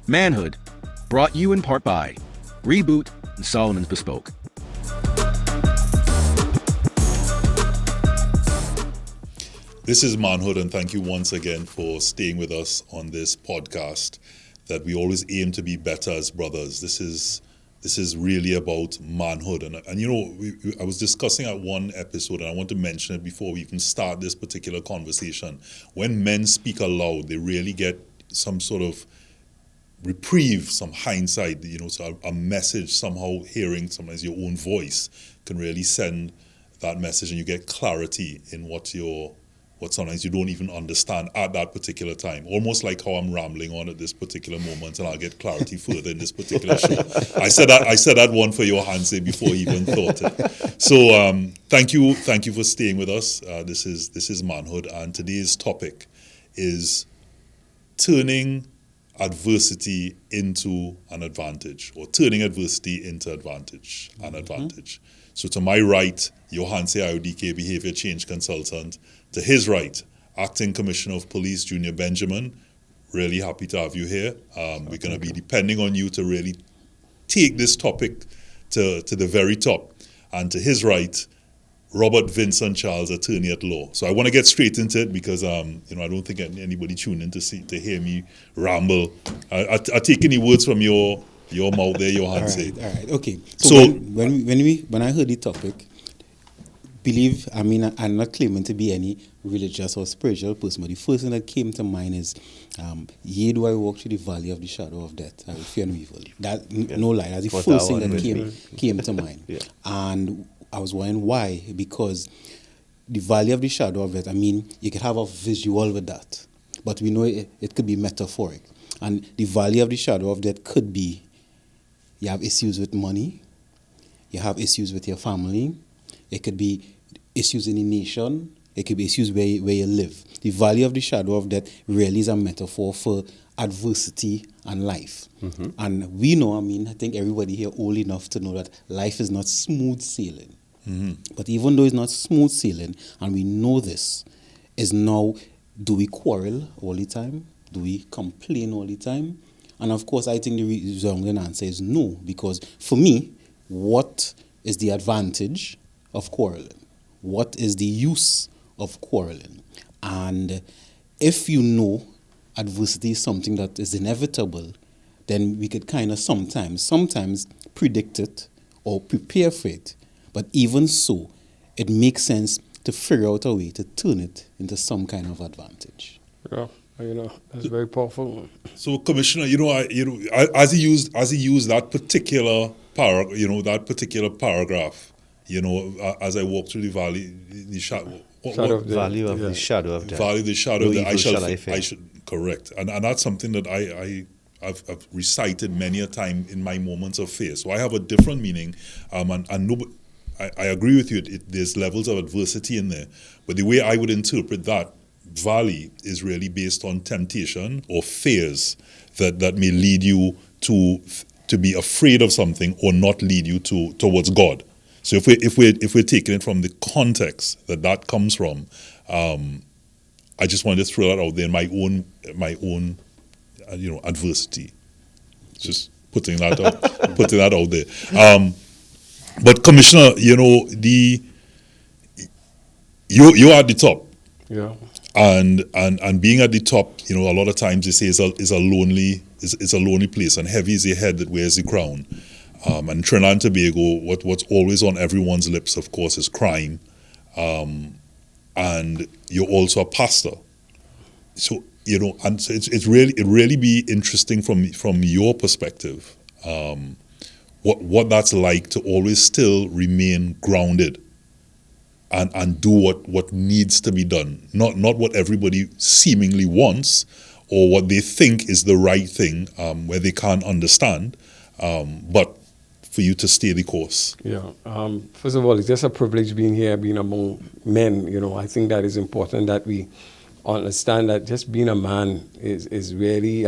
Manhood, brought you in part by Reboot and Solomon's Bespoke. This is Manhood, and thank you once again for staying with us on this podcast that we always aim to be better as brothers. This is really about manhood. And you know, I was discussing at one episode, and I want to mention it before we even start this particular conversation. When men speak aloud, they really get some sort of reprieve, some hindsight, you know, so a message somehow hearing sometimes your own voice can really send that message, and you get clarity in what sometimes you don't even understand at that particular time. Almost like how I'm rambling on at this particular moment, and I'll get clarity further in this particular show. I said that one for your Hanse before you even thought it. So thank you for staying with us. This is Manhood, and today's topic is turning adversity into an advantage, or turning adversity into advantage, an advantage. So to my right, Johanse IODK, Behavior Change Consultant. To his right, Acting Commissioner of Police, Junior Benjamin. Really happy to have you here. We're going to be depending on you to really take this topic to the very top. And to his right, Robert Vincent Charles, Attorney at Law. So I want to get straight into it because I don't think anybody tuned in to hear me ramble. I take any words from your mouth there, Johanse. All right, okay. So when I heard the topic, I'm not claiming to be any religious or spiritual person, but the first thing that came to mind is, yea, do I walk through the valley of the shadow of death, I will fear no evil. No lie, that's the first thing that came to mind. Yeah. And I was wondering why, because the valley of the shadow of death, you could have a visual with that, but we know it could be metaphoric. And the valley of the shadow of death could be, you have issues with money, you have issues with your family, it could be issues in the nation, it could be issues where you live. The valley of the shadow of death really is a metaphor for adversity and life. Mm-hmm. And we know, I think everybody here old enough to know that life is not smooth sailing. Mm-hmm. But even though it's not smooth sailing, and we know this, is now, do we quarrel all the time? Do we complain all the time? And of course, I think the resounding answer is no, because for me, what is the advantage of quarreling? What is the use of quarreling? And if you know adversity is something that is inevitable, then we could kind of sometimes predict it or prepare for it. But even so, it makes sense to figure out a way to turn it into some kind of advantage. Yeah, that's very powerful. So, Commissioner, as he used that particular paragraph, as I walk through the valley, the shadow. Valley of the shadow of death. Valley of the shadow of death. I should correct, and that's something that I've recited many a time in my moments of fear. So I have a different meaning, I agree with you. There's levels of adversity in there, but the way I would interpret that valley is really based on temptation or fears that may lead you to be afraid of something or not lead you towards God. So if we're taking it from the context that comes from, I just wanted to throw that out there in my own adversity. Just putting that out there. But Commissioner, you're at the top. Yeah. And being at the top, a lot of times they say is a lonely place, and heavy is the head that wears the crown. And Trinidad and Tobago, what's always on everyone's lips, of course, is crime. And you're also a pastor. So, and so it really be interesting from your perspective, what that's like to always still remain grounded and do what needs to be done. Not what everybody seemingly wants or what they think is the right thing, where they can't understand, but for you to stay the course. Yeah. First of all, it's just a privilege being here, being among men. I think that is important that we understand that just being a man is really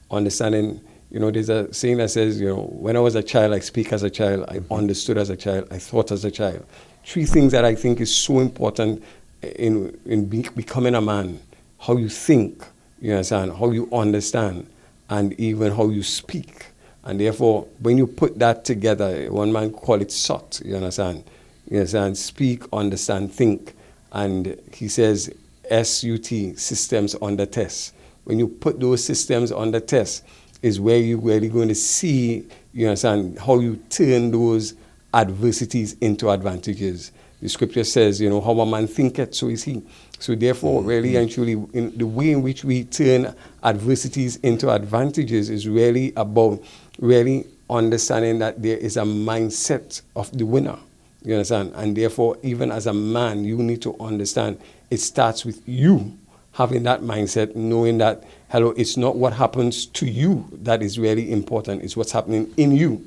understanding. There's a saying that says, when I was a child, I speak as a child, I understood as a child, I thought as a child. 3 things that I think is so important in becoming a man: how you think, you understand, how you understand, and even how you speak. And therefore, when you put that together, one man call it SOT, you understand? You understand? Speak, understand, think. And he says SUT, systems under test. When you put those systems under test is where you're really going to see, you understand, how you turn those adversities into advantages. The scripture says, you know, how a man thinketh, so is he. So therefore, really and truly, in the way in which we turn adversities into advantages is really about really understanding that there is a mindset of the winner. You understand? And therefore, even as a man, you need to understand it starts with you having that mindset, knowing that, hello, it's not what happens to you that is really important, it's what's happening in you.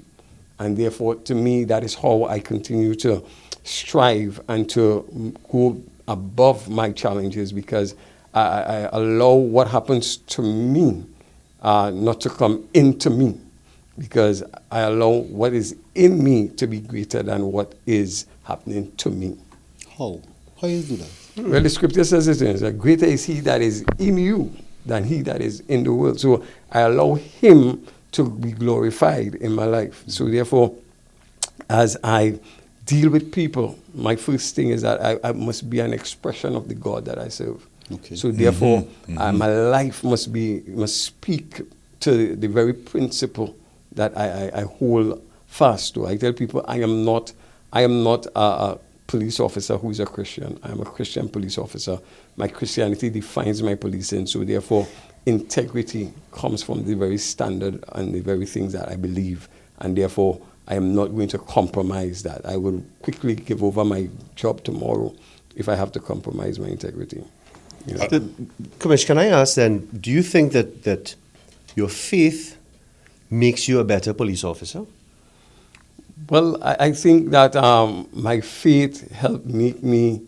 And therefore, to me, that is how I continue to strive and to go above my challenges, because I allow what happens to me not to come into me, because I allow what is in me to be greater than what is happening to me. How? How you do that? Well, the scripture says it, that greater is he that is in you than he that is in the world. So I allow him to be glorified in my life. So therefore, as I deal with people, my first thing is that I must be an expression of the God that I serve. Okay. So therefore, my life must speak to the very principle that I hold fast to. I tell people I am not a police officer who is a Christian. I am a Christian police officer. My Christianity defines my policing. So therefore, integrity comes from the very standard and the very things that I believe. And therefore, I am not going to compromise that. I will quickly give over my job tomorrow if I have to compromise my integrity. You know? Commish, can I ask then, do you think that your faith makes you a better police officer? Well, I think that my faith helped make me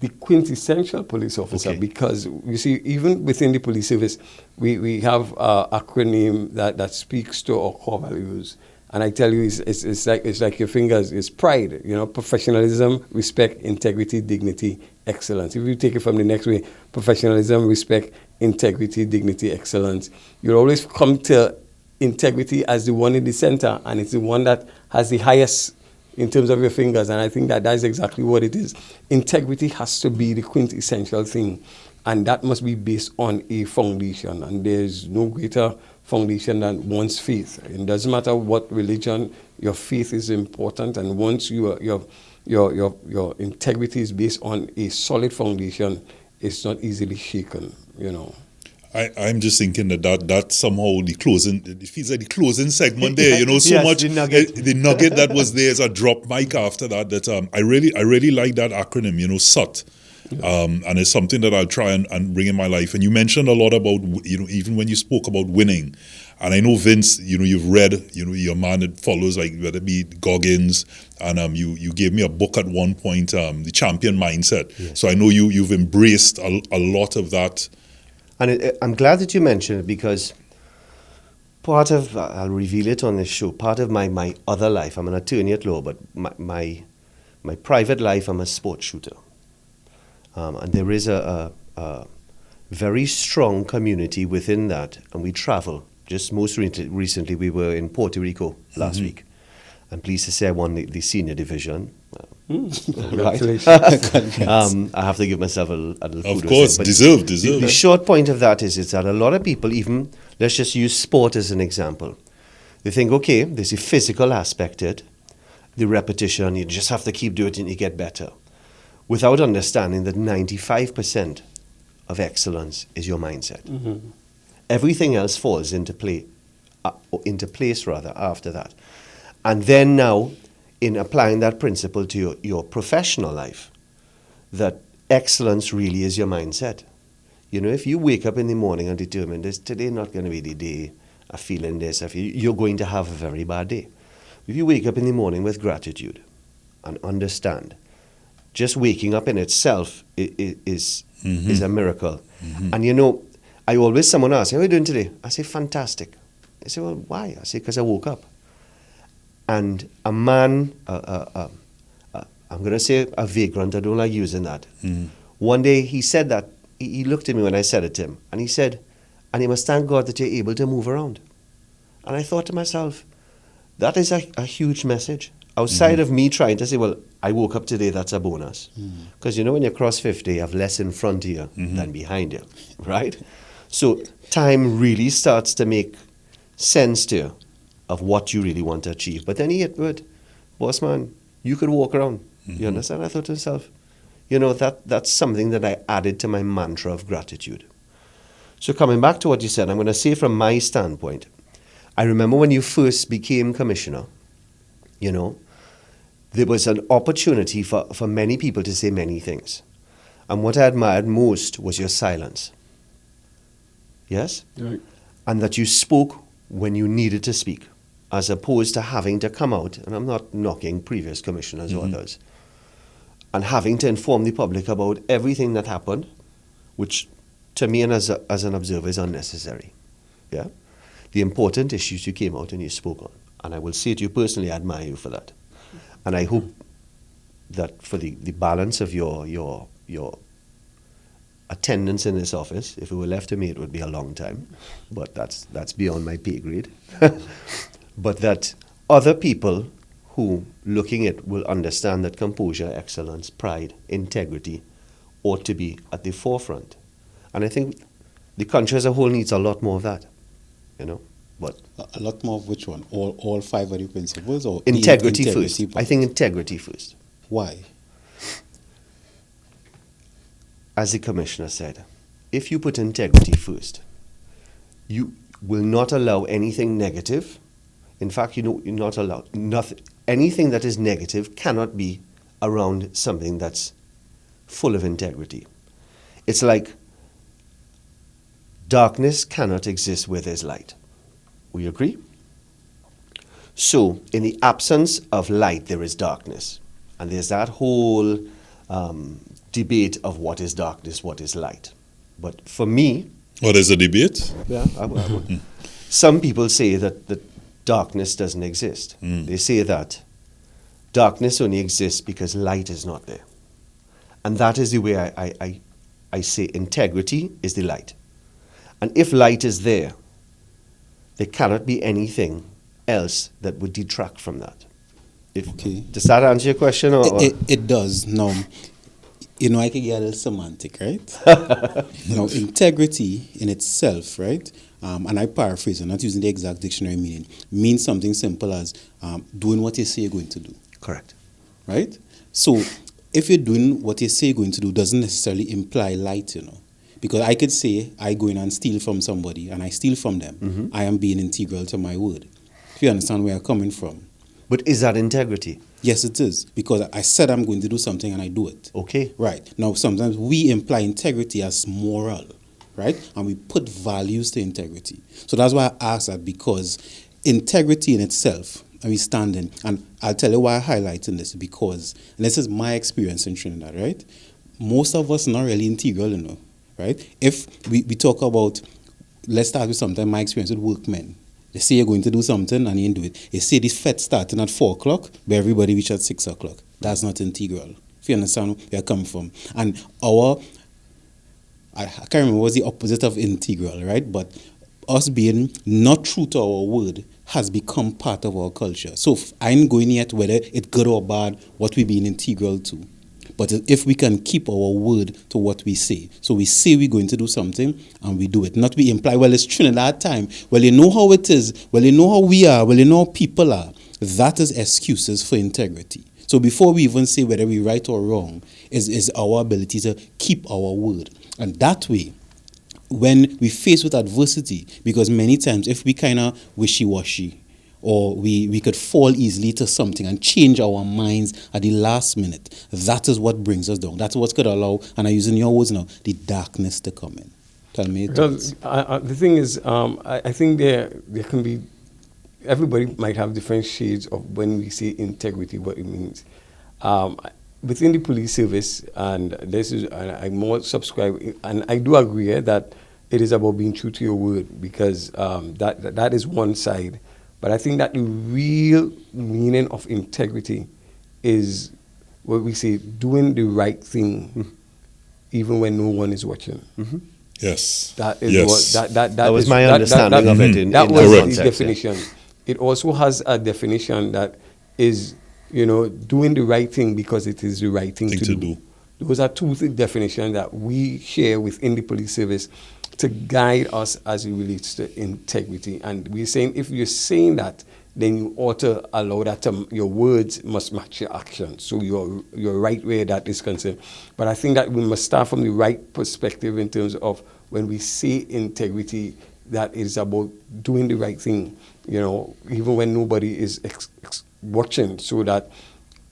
the quintessential police officer, because you see, even within the police service, we have an acronym that speaks to our core values. And I tell you, it's like your fingers. It's pride, you know, professionalism, respect, integrity, dignity, excellence. If you take it from the next way, professionalism, respect, integrity, dignity, excellence, you'll always come to integrity as the one in the center, and it's the one that has the highest in terms of your fingers. And I think that is exactly what it is. Integrity has to be the quintessential thing, and that must be based on a foundation. And there's no greater foundation than one's faith. It doesn't matter what religion, your faith is important. And once your integrity is based on a solid foundation, it's not easily shaken, you know. I'm just thinking that somehow the closing, it feels like the closing segment there, you know, so yes, much, the nugget that was there as a drop mic after that I really like that acronym, you know, SUT. And it's something that I'll try and bring in my life. And you mentioned a lot about, you know, even when you spoke about winning. And I know, Vince, you know, you've read, you know, your man that follows, like, whether it be Goggins, and you gave me a book at one point, The Champion Mindset. Yes. So I know you've embraced a lot of that. And I'm glad that you mentioned it, because part of, I'll reveal it on this show, part of my other life, I'm an attorney at law, but my private life, I'm a sports shooter. And there is a very strong community within that, and we travel. Just most recently, we were in Puerto Rico last week. I'm pleased to say I won the senior division. Congratulations. I have to give myself a little kudos. Of course, deserved. The short point of that is that a lot of people, even, let's just use sport as an example. They think, okay, there's a physical aspect to it, the repetition, you just have to keep doing it and you get better. Without understanding that 95% of excellence is your mindset. Mm-hmm. Everything else falls into place after that. And then now, in applying that principle to your professional life, that excellence really is your mindset. You know, if you wake up in the morning and determine this, today not going to be the day of feeling this, you're going to have a very bad day. If you wake up in the morning with gratitude and understand, just waking up in itself is a miracle. Mm-hmm. And you know, someone asks, how are you doing today? I say, fantastic. They say, well, why? I say, because I woke up. And a man, I'm going to say a vagrant, I don't like using that. Mm-hmm. One day he said that, he looked at me when I said it to him, and he said, And you must thank God that you're able to move around. And I thought to myself, that is a huge message. Outside of me trying to say, well, I woke up today, that's a bonus. Because when you cross 50, you have less in front of you than behind you, right? So time really starts to make sense to you of what you really want to achieve. But then he hit word, boss man, you could walk around. You understand? I thought to myself, that's something that I added to my mantra of gratitude. So coming back to what you said, I'm going to say from my standpoint, I remember when you first became commissioner, there was an opportunity for many people to say many things. And what I admired most was your silence. Yes? Right. And that you spoke when you needed to speak, as opposed to having to come out, and I'm not knocking previous commissioners or others, and having to inform the public about everything that happened, which to me and as an observer is unnecessary. Yeah? The important issues you came out and you spoke on. And I will say to you personally, I admire you for that. And I hope that for the balance of your attendance in this office, if it were left to me, it would be a long time. But that's beyond my pay grade. But that other people who, looking at, will understand that composure, excellence, pride, integrity ought to be at the forefront. And I think the country as a whole needs a lot more of that, But A lot more of which one? All 5 of the principles? Or integrity the first. part? I think integrity first. Why? As the commissioner said, if you put integrity first, you will not allow anything negative. In fact, you're not allowed nothing. Anything that is negative cannot be around something that's full of integrity. It's like darkness cannot exist where there's light. We agree? So, in the absence of light, there is darkness. And there's that whole debate of what is darkness, what is light. But for me... What is a debate? Yeah, some people say that darkness doesn't exist. They say that darkness only exists because light is not there. And that is the way I say integrity is the light. And if light is there cannot be anything else that would detract from that. Okay. Does that answer your question? Or? It does. Now, I can get a little semantic, right? Now, integrity in itself, right? And I paraphrase, I'm not using the exact dictionary meaning, means something simple as doing what you say you're going to do. Correct. Right? So, if you're doing what you say you're going to do, doesn't necessarily imply light, Because I could say, I go in and steal from somebody, and I steal from them. I am being integral to my word. If you understand where I'm coming from. But is that integrity? Yes, it is. Because I said I'm going to do something and I do it. Okay. Right. Now, sometimes we imply integrity as moral, right? And we put values to integrity. So that's why I ask that, because integrity in itself, and we stand in, and I'll tell you why I'm highlighting this, because, and this is my experience in Trinidad, right? Most of us not really integral, right? If we talk about, let's start with something, my experience with workmen. They say you're going to do something and you didn't do it. They say this fete starting at 4 o'clock, but everybody reach at 6 o'clock. That's not integral. If you understand where you're coming from. And I can't remember what's the opposite of integral, right? But us being not true to our word has become part of our culture. So I ain't going yet whether it's good or bad, what we being integral to. But if we can keep our word to what we say. So we say we're going to do something and we do it. Not we imply, well, it's Trinidad time. Well, you know how it is. Well, you know how we are. Well, you know how people are. That is excuses for integrity. So before we even say whether we're right or wrong, is our ability to keep our word. And that way, when we face with adversity, because many times if we kind of wishy-washy, or we could fall easily to something and change our minds at the last minute. That is what brings us down. That's what could allow, and I'm using your words now, the darkness to come in. Tell me. Because the thing is, I think there can be, everybody might have different shades of when we say integrity, what it means. Within the police service, and this is, and I more subscribe, and I do agree that it is about being true to your word, because that is one side. But I think that the real meaning of integrity is what we say, doing the right thing, even when no one is watching. Yes. That is Yes. that was is- my understanding of it in that that was context, the yeah. definition. It also has a definition that is, doing the right thing because it is the right thing to do. Those are two definitions that we share within the police service to guide us as it relates to integrity. And we're saying if you're saying that, then you ought to allow that your words must match your actions. So you're right where that is concerned. But I think that we must start from the right perspective in terms of when we say integrity, that is about doing the right thing, even when nobody is watching. So that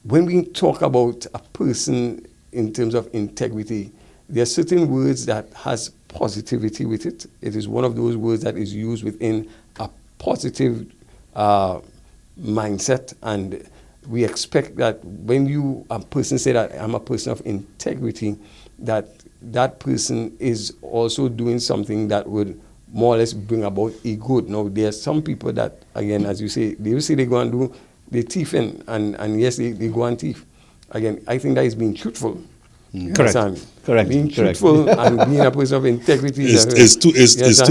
when we talk about a person in terms of integrity, there are certain words that has positivity with it. It is one of those words that is used within a positive mindset, and we expect that when a person say that I'm a person of integrity, that person is also doing something that would more or less bring about a good. Now, there are some people that, again, as you say, they go and do the thieving, and yes, they go and thief. Again, I think that is being truthful. You Correct. understand? Correct. Being Correct. truthful and being a person of integrity It's two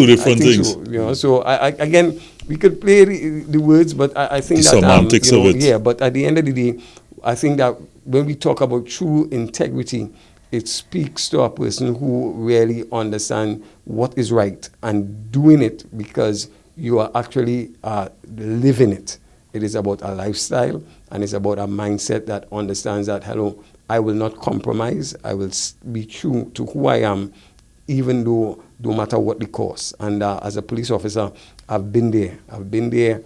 different things. So I again, we could play the words, but I think The that semantics of it. Yeah. But at the end of the day, I think that when we talk about true integrity, it speaks to a person who really understands what is right and doing it because you are actually living it. It is about a lifestyle, and it's about a mindset that understands that, hello, I will not compromise. I will be true to who I am, even though no matter what the cost. And as a police officer, I've been there. I've been there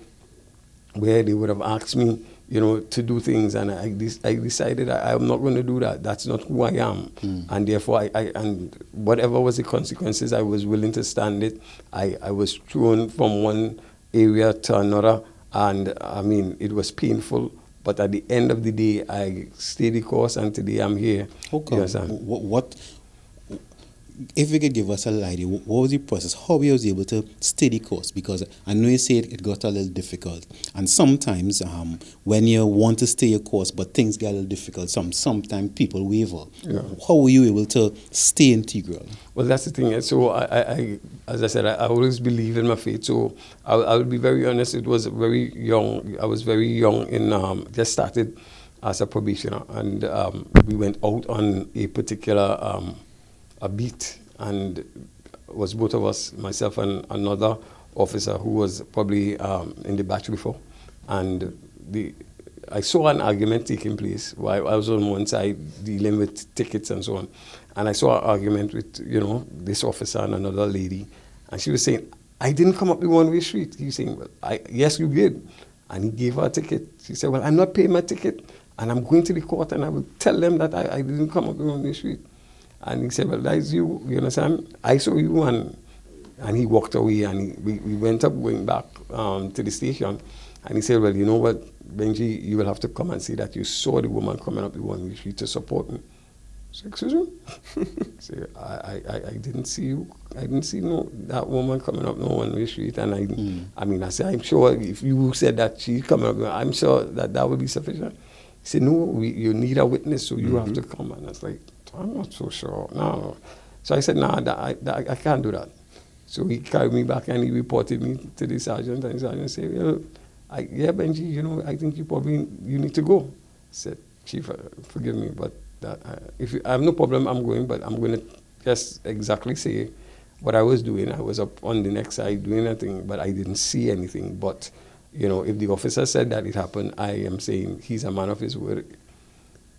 where they would have asked me, to do things, and I decided I'm not going to do that. That's not who I am. And therefore, and whatever was the consequences, I was willing to stand it. I was thrown from one area to another, and I mean, it was painful. But at the end of the day, I stayed the course, and today I'm here. Okay. Yes, What if you could give us a idea, what was the process? How we was able to stay the course? Because I know you said it got a little difficult, and sometimes when you want to stay your course, but things get a little difficult, sometimes people waver. Yeah. How were you able to stay integral? Well, that's the thing. So I as I said, I always believe in my faith. So I'll be very honest. It was very young. I was very young just started as a probationer, and we went out on a particular a beat, and it was both of us, myself and another officer who was probably in the batch before, and I saw an argument taking place while I was on one side dealing with tickets and so on, and I saw an argument with this officer and another lady, and she was saying, I didn't come up the one-way street. He was saying, well, yes, you did, and he gave her a ticket. She said, well, I'm not paying my ticket, and I'm going to the court, and I will tell them that I didn't come up the one-way street. And he said, well, that's you understand? I saw you, and he walked away, and we went up going back to the station, and he said, well, you know what, Benji, you will have to come and say that you saw the woman coming up the one-way street to support me. I said, excuse me? So I didn't see you. I didn't see that woman coming up no one-way street, and I mean, I said, I'm sure if you said that she's coming up, I'm sure that would be sufficient. He said, no, you need a witness, so you have to come. And I was like, I'm not so sure. No. So I said, no, I can't do that. So he carried me back and he reported me to the sergeant. And the sergeant said, well, yeah, Benji, I think you need to go. I said, Chief, forgive me, but I have no problem, I'm going, but I'm going to just exactly say what I was doing. I was up on the next side doing nothing, but I didn't see anything. But, if the officer said that it happened, I am saying he's a man of his word.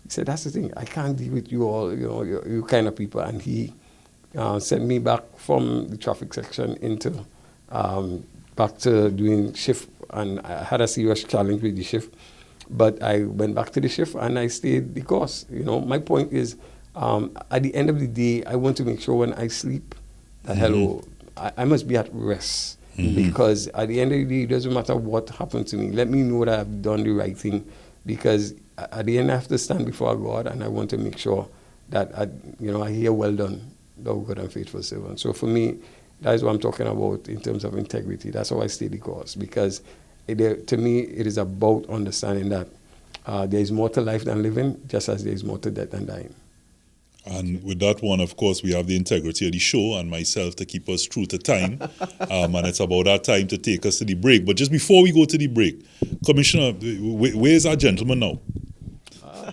He said, that's the thing, I can't deal with you all, you kind of people. And he sent me back from the traffic section into back to doing shift. And I had a serious challenge with the shift. But I went back to the shift and I stayed the course. My point is, at the end of the day, I want to make sure when I sleep that, hello, I must be at rest. Because at the end of the day, it doesn't matter what happened to me. Let me know that I've done the right thing. Because at the end, I have to stand before God, and I want to make sure that I hear, well done, thou good and faithful servant. So for me, that is what I'm talking about in terms of integrity. That's how I stay the course. Because to me, it is about understanding that there is more to life than living, just as there is more to death than dying. And with that one, of course, we have the integrity of the show and myself to keep us true to time. And it's about that time to take us to the break. But just before we go to the break, Commissioner, where's our gentleman now?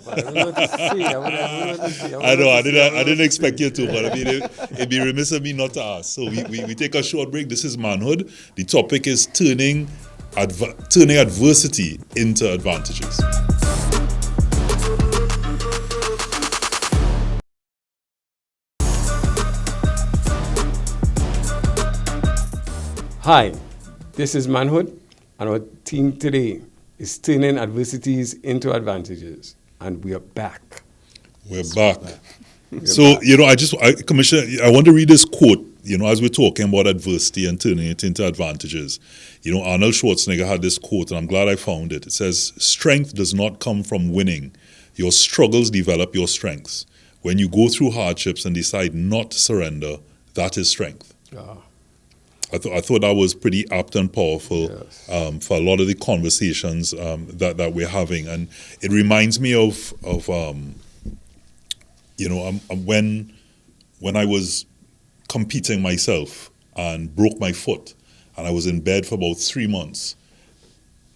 I don't know what to say. I know, I didn't expect you to, but I mean, it'd be remiss of me not to ask. So we take a short break. This is Manhood. The topic is turning adversity into advantages. Hi, this is Manhood, and our theme today is turning adversities into advantages. And we are back. We're back. So, Commissioner, I want to read this quote, as we're talking about adversity and turning it into advantages. Arnold Schwarzenegger had this quote, and I'm glad I found it. It says, "Strength does not come from winning. Your struggles develop your strengths. When you go through hardships and decide not to surrender, that is strength." I thought that was pretty apt and powerful for a lot of the conversations that we're having, and it reminds me of when I was competing myself and broke my foot, and I was in bed for about 3 months.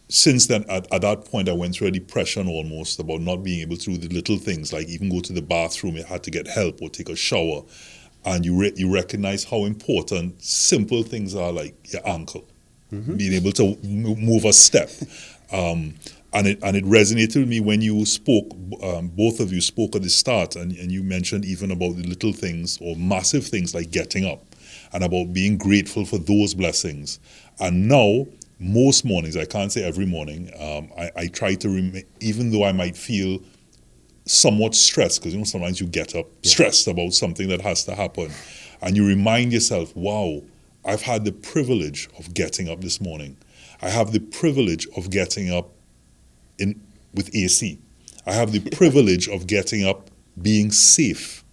Since then, at that point, I went through a depression almost about not being able to do the little things, like even go to the bathroom. I had to get help or take a shower. And you recognize how important simple things are, like your ankle, being able to move a step. And it resonated with me when you spoke, both of you spoke at the start, and you mentioned even about the little things or massive things like getting up and about being grateful for those blessings. And now, most mornings, I can't say every morning, I try to even though I might feel somewhat stressed, because sometimes you get up stressed about something that has to happen, and you remind yourself, wow, I've had the privilege of getting up this morning. I have the privilege of getting up with AC. I have the privilege of getting up being safe,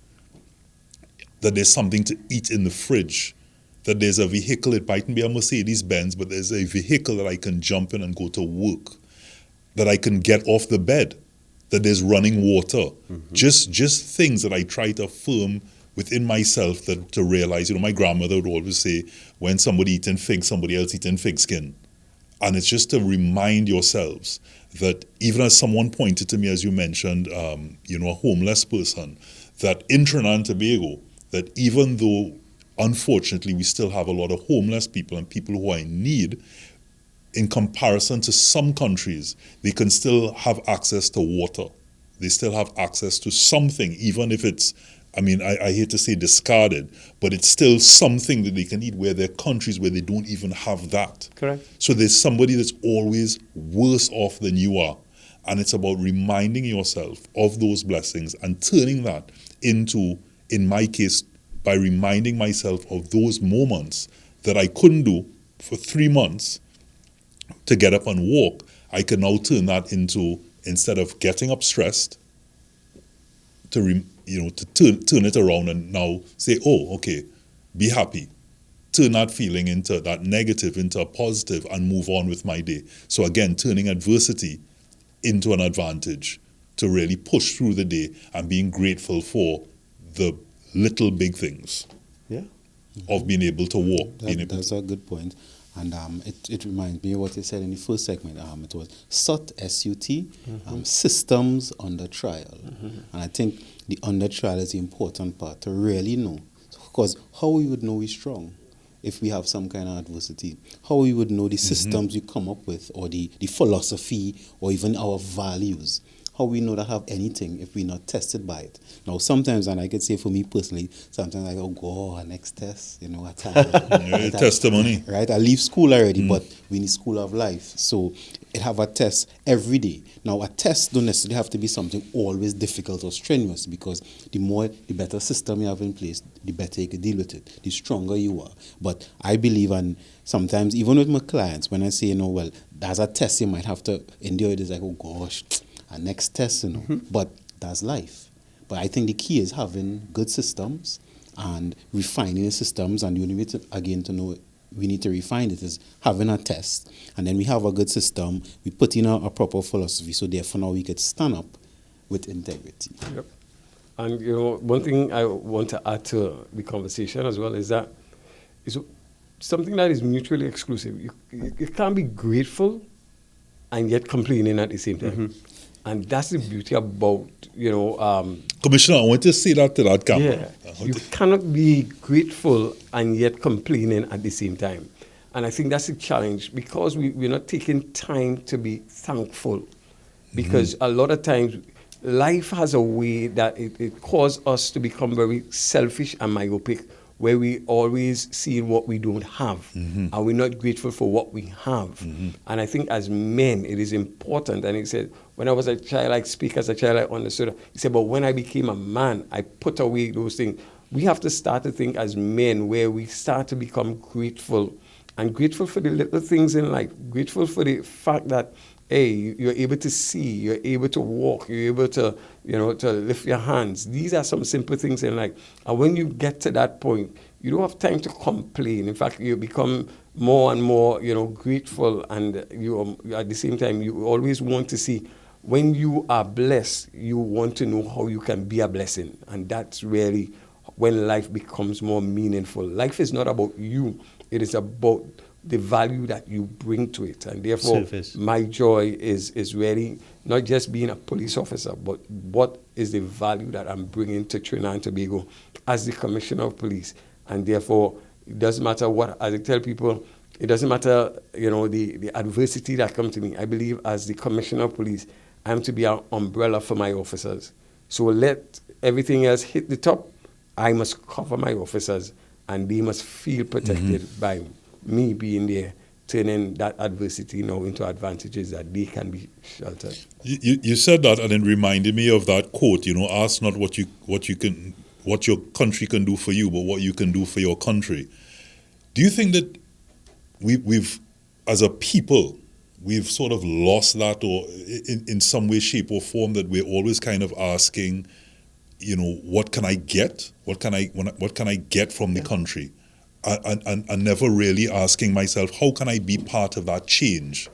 that there's something to eat in the fridge, that there's a vehicle. It mightn't be a Mercedes-Benz, but there's a vehicle that I can jump in and go to work, that I can get off the bed, that there's running water, just things that I try to affirm within myself, that to realize, my grandmother would always say, when somebody eating fig, somebody else eating fig skin. And it's just to remind yourselves that even as someone pointed to me, as you mentioned, a homeless person, that in Trinidad and Tobago, that even though, unfortunately, we still have a lot of homeless people and people who are in need, in comparison to some countries, they can still have access to water. They still have access to something, even if it's, I hate to say discarded, but it's still something that they can eat, where there are countries where they don't even have that. Correct. So there's somebody that's always worse off than you are. And it's about reminding yourself of those blessings and turning that into, in my case, by reminding myself of those moments that I couldn't do for 3 months, to get up and walk, I can now turn that into, instead of getting up stressed, to turn it around and now say, oh, okay, be happy. Turn that feeling into that negative into a positive and move on with my day. So again, turning adversity into an advantage to really push through the day and being grateful for the little big things of being able to walk. That's a good point. And it reminds me of what you said in the first segment. It was SUT, S-U-T, systems under trial. And I think the under trial is the important part to really know. Because how we would know we're strong if we have some kind of adversity? How we would know the systems we come up with, or the philosophy, or even our values? How we know that have anything if we're not tested by it? Now, sometimes, and I could say for me personally, sometimes I go, next test, testimony. Right? I leave school already, but we need school of life. So it have a test every day. Now, a test don't necessarily have to be something always difficult or strenuous, because the better system you have in place, the better you can deal with it, the stronger you are. But I believe, and sometimes even with my clients, when I say, there's a test you might have to endure, it is like, oh gosh, a next test, but that's life. But I think the key is having good systems and refining the systems, and you need to know we need to refine it, is having a test, and then we have a good system, we put in a proper philosophy, so therefore now we could stand up with integrity. Yep. And one thing I want to add to the conversation as well is that it's something that is mutually exclusive. You can't be grateful and yet complaining at the same time. And that's the beauty about, Commissioner, I want to say that to that camera. you cannot be grateful and yet complaining at the same time. And I think that's a challenge because we're not taking time to be thankful. Because a lot of times life has a way that it causes us to become very selfish and myopic, where we always see what we don't have, and we're not grateful for what we have. And I think as men, it is important. And he said, when I was a child, I speak as a child, I understood. He said, but when I became a man, I put away those things. We have to start to think as men, where we start to become grateful, and grateful for the little things in life, grateful for the fact that, hey, you're able to see, you're able to walk, you're able to, to lift your hands. These are some simple things in life. And when you get to that point, you don't have time to complain. In fact, you become more and more, grateful. And you at the same time, you always want to see, when you are blessed, you want to know how you can be a blessing. And that's really when life becomes more meaningful. Life is not about you. It is about the value that you bring to it. And therefore, Service. my joy is really not just being a police officer, but what is the value that I'm bringing to Trinidad and Tobago as the Commissioner of Police. And therefore, it doesn't matter what, as I tell people, it doesn't matter, the adversity that comes to me. I believe as the Commissioner of Police, I'm to be an umbrella for my officers. So let everything else hit the top. I must cover my officers, and they must feel protected by me being there, turning that adversity now into advantages that they can be sheltered. You said that, and it reminded me of that quote. Ask not what your country can do for you, but what you can do for your country. Do you think that we've as a people, we've sort of lost that, or in some way, shape, or form, that we're always kind of asking, what can I get? What can I get from the country? And never really asking myself, how can I be part of that change?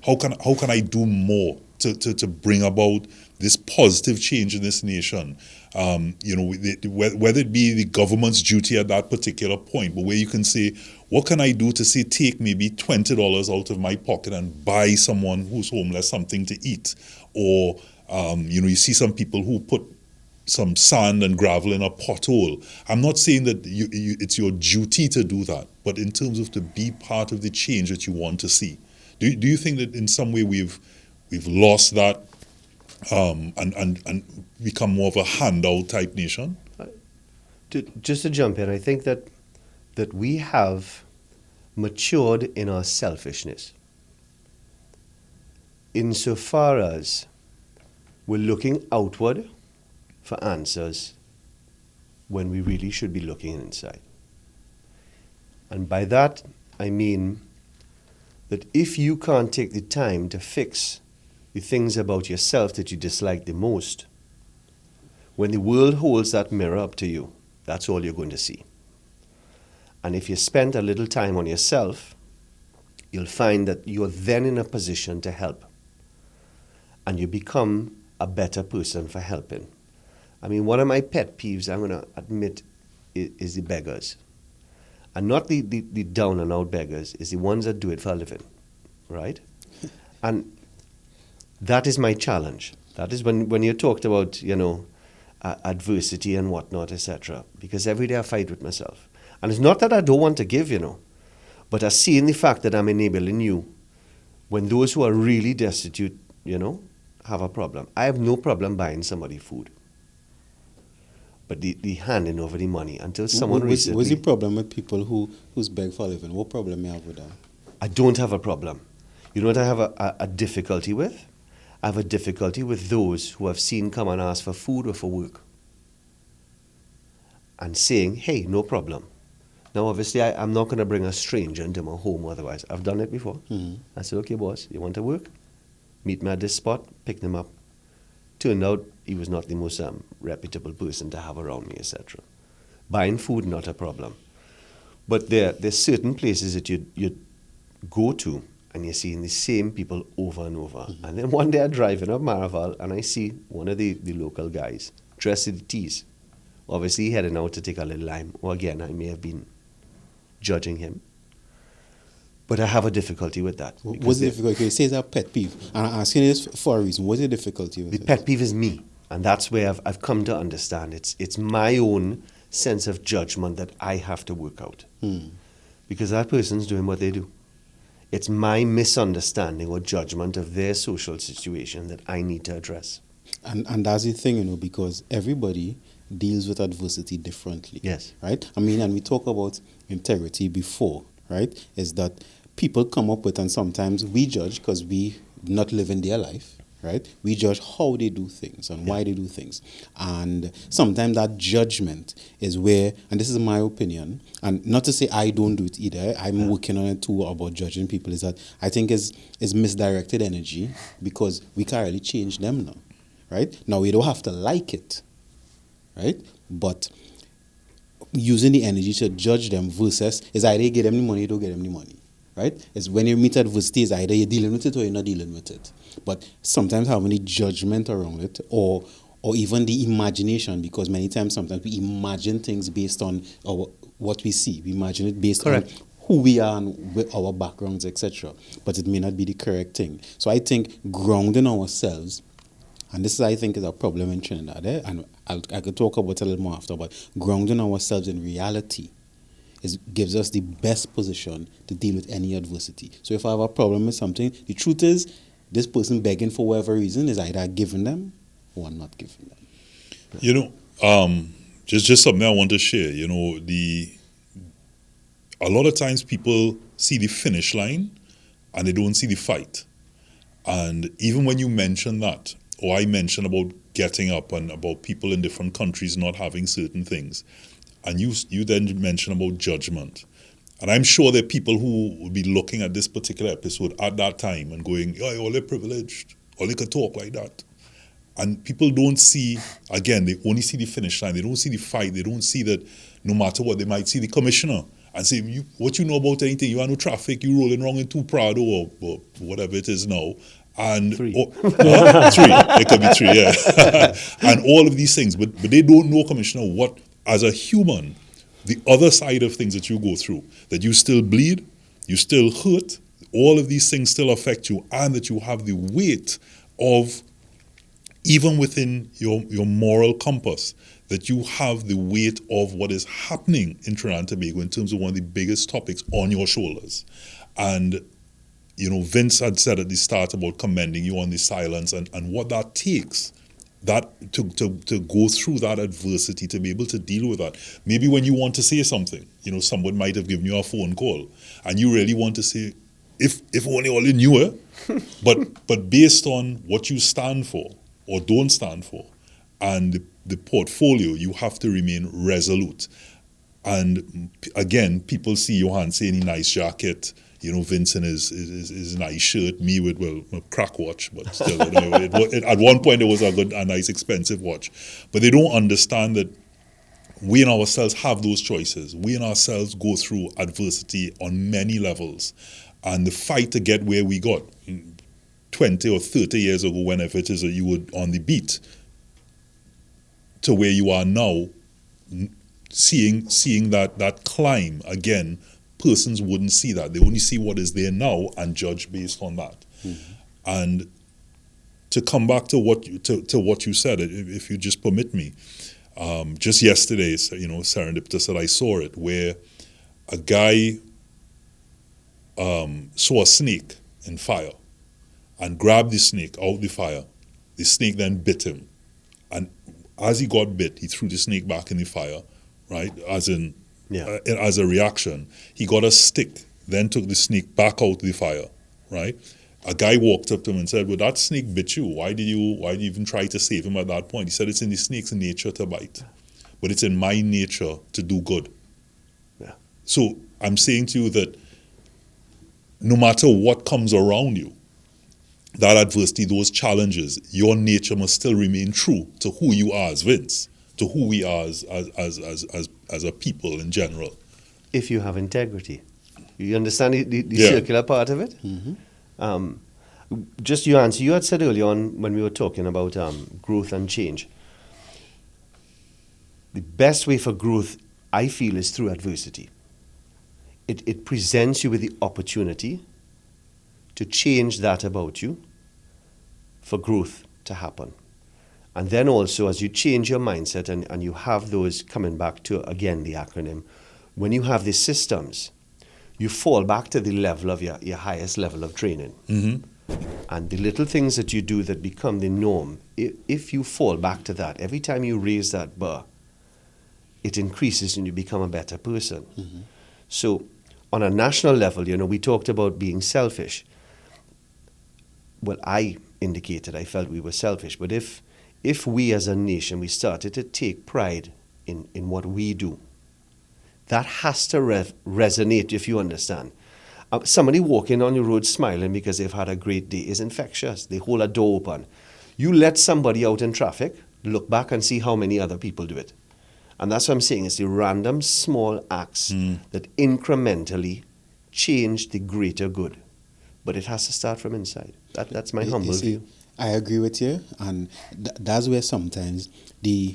How can I do more to bring about this positive change in this nation? Whether it be the government's duty at that particular point, but where you can say, what can I do to say, take maybe $20 out of my pocket and buy someone who's homeless something to eat? Or, you see some people who put some sand and gravel in a pothole. I'm not saying that it's your duty to do that, but in terms of to be part of the change that you want to see. Do you think that in some way we've lost that and become more of a handout type nation? Just to jump in, I think that we have matured in our selfishness, insofar as we're looking outward for answers when we really should be looking inside. And by that, I mean that if you can't take the time to fix the things about yourself that you dislike the most, when the world holds that mirror up to you, that's all you're going to see. And if you spend a little time on yourself, you'll find that you're then in a position to help. And you become a better person for helping. I mean, one of my pet peeves, I'm going to admit, is the beggars. And not the down and out beggars, is the ones that do it for a living, right? And that is my challenge. That is when you talked about, adversity and whatnot, etc. Because every day I fight with myself. And it's not that I don't want to give, but I see in the fact that I'm enabling you when those who are really destitute, have a problem. I have no problem buying somebody food. But the handing over the money until someone recently... What's the problem with people who's beg for a living? What problem you have with that? I don't have a problem. You know what I have a difficulty with? I have a difficulty with those who have seen come and ask for food or for work. And saying, hey, no problem. Now, obviously, I'm not going to bring a stranger into my home otherwise. I've done it before. I said, okay, boss, you want to work? Meet me at this spot, pick them up. Turned out he was not the most reputable person to have around me, etc. Buying food, not a problem. But there's certain places that you go to and you're seeing the same people over and over. And then one day I'm driving up Maraval and I see one of the local guys dressed to the T's. Obviously, heading out to take a little lime. Or again, I may have been judging him. But I have a difficulty with that. What's the difficulty? You say it's a pet peeve. And I'm asking this for a reason. What's the difficulty with The it? pet peeve is me. And that's where I've come to understand. It's my own sense of judgment that I have to work out. Because that person's doing what they do. It's my misunderstanding or judgment of their social situation that I need to address. And that's the thing, you know, because everybody deals with adversity differently. Yes. Right? I mean, and we talk about integrity before, right? Is that people come up with, and sometimes we judge because we not living their life, right? We judge how they do things and why they do things. And sometimes that judgment is where, and this is my opinion, and not to say I don't do it either, I'm working on it too about judging people, is that I think is misdirected energy, because we can't really change them now, right? Now, we don't have to like it, right? But using the energy to judge them versus is either you get them the money or you don't get them the money, right? It's when you meet adversity, it's either you're dealing with it or you're not dealing with it. But sometimes having the judgment around it, or even the imagination, because many times sometimes we imagine things based on what we see. We imagine it based on who we are and our backgrounds, etc. But it may not be the correct thing. So I think grounding ourselves, and this is, I think, is a problem in Trinidad, and I could talk about it a little more after, but grounding ourselves in reality gives us the best position to deal with any adversity. So if I have a problem with something, the truth is, this person begging for whatever reason is either giving them or not giving them. You know, just something I want to share. You know, a lot of times people see the finish line and they don't see the fight. And even when you mention that, or I mention about getting up and about people in different countries not having certain things, and you then mention about judgment. And I'm sure there are people who will be looking at this particular episode at that time and going, oh, all they're privileged, or they could talk like that. And people don't see, again, they only see the finish line. They don't see the fight. They don't see that no matter what, they might see the commissioner and say, what you know about anything? You are no traffic, you rolling wrong in 2 Prado or whatever it is now. And 3. 3. It could be 3, yeah. And all of these things. But they don't know, Commissioner, what, as a human, the other side of things that you go through, that you still bleed, you still hurt, all of these things still affect you, and that you have the weight of, even within your moral compass, that you have the weight of what is happening in Trinidad and Tobago in terms of one of the biggest topics on your shoulders. And, you know, Vince had said at the start about commending you on the silence and what that takes, that to go through that adversity, to be able to deal with that. Maybe when you want to say something, you know, someone might have given you a phone call and you really want to say, if only all you knew it, but based on what you stand for or don't stand for and the portfolio, you have to remain resolute. And again, people see Johan saying a nice jacket, you know, Vincent is nice shirt, me with, a crack watch, but still, you know, at one point it was a nice expensive watch. But they don't understand that we in ourselves have those choices. We in ourselves go through adversity on many levels. And the fight to get where we got 20 or 30 years ago, whenever it is that you were on the beat, to where you are now, seeing that climb again, persons wouldn't see that. They only see what is there now and judge based on that. Mm-hmm. And to come back to what you said, if you just permit me, just yesterday, you know, serendipitous that I saw it, where a guy saw a snake in fire and grabbed the snake out the fire. The snake then bit him, and as he got bit, he threw the snake back in the fire, right? As a reaction, he got a stick, then took the snake back out the fire, right? A guy walked up to him and said, well, that snake bit you. Why did you even try to save him at that point? He said, it's in the snake's nature to bite, but it's in my nature to do good. Yeah. So I'm saying to you that no matter what comes around you, that adversity, those challenges, your nature must still remain true to who you are as Vince, to who we are as a people in general. If you have integrity. You understand the circular part of it? Mm-hmm. Just your answer, you had said earlier on when we were talking about growth and change. the best way for growth, I feel, is through adversity. It presents you with the opportunity to change that about you for growth to happen. And then also, as you change your mindset and you have those, coming back to, again, the acronym, when you have these systems, you fall back to the level of your highest level of training. And the little things that you do that become the norm, if you fall back to that, every time you raise that bar, it increases and you become a better person. So on a national level, we talked about being selfish. Well, I indicated I felt we were selfish, but if we as a nation, we started to take pride in what we do, that has to resonate, if you understand. Somebody walking on your road smiling because they've had a great day is infectious. They hold a door open. You let somebody out in traffic, look back and see how many other people do it. And that's what I'm saying. It's the random small acts that incrementally change the greater good. But it has to start from inside. That's my humble view. I agree with you. And that's where sometimes the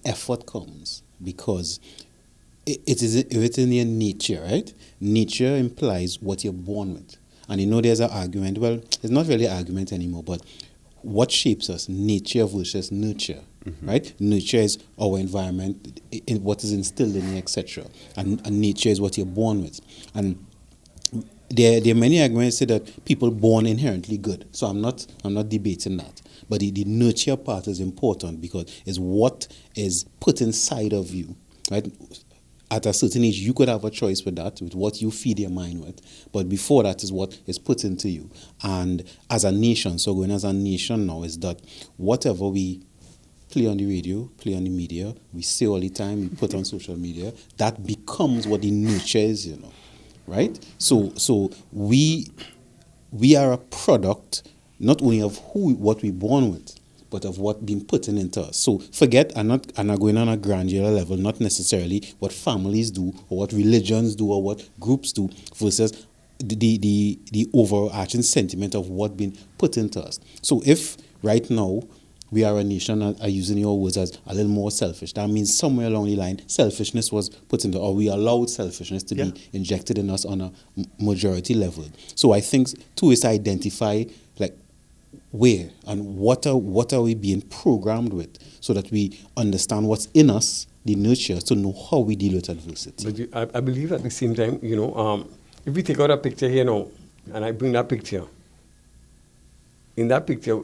effort comes, because it is within your nature, right? Nature implies what you're born with. And there's an argument. Well, it's not really an argument anymore, but what shapes us? Nature versus nurture, right? Nurture is our environment, what is instilled in you, etc. And nature is what you're born with. And there are many arguments say that people born inherently good. So I'm not debating that. But the nurture part is important, because it's what is put inside of you, right? At a certain age, you could have a choice with that, with what you feed your mind with. But before that is what is put into you. And as a nation, so going as a nation now, is that whatever we play on the radio, play on the media, we say all the time, we put on social media, that becomes what the nurture is, right? So we are a product not only of what we're born with, but of what being put into us. So forget, I'm not going on a granular level, not necessarily what families do or what religions do or what groups do, versus the overarching sentiment of what being put into us. So if right now we are a nation, are using your words as a little more selfish, that means somewhere along the line selfishness was put into, or we allowed selfishness to be injected in us on a majority level. So I think too is to identify where and what are we being programmed with, so that we understand what's in us, the nurture, to know how we deal with adversity. But I believe at the same time, if we take out a picture here now, and I bring that picture, in that picture,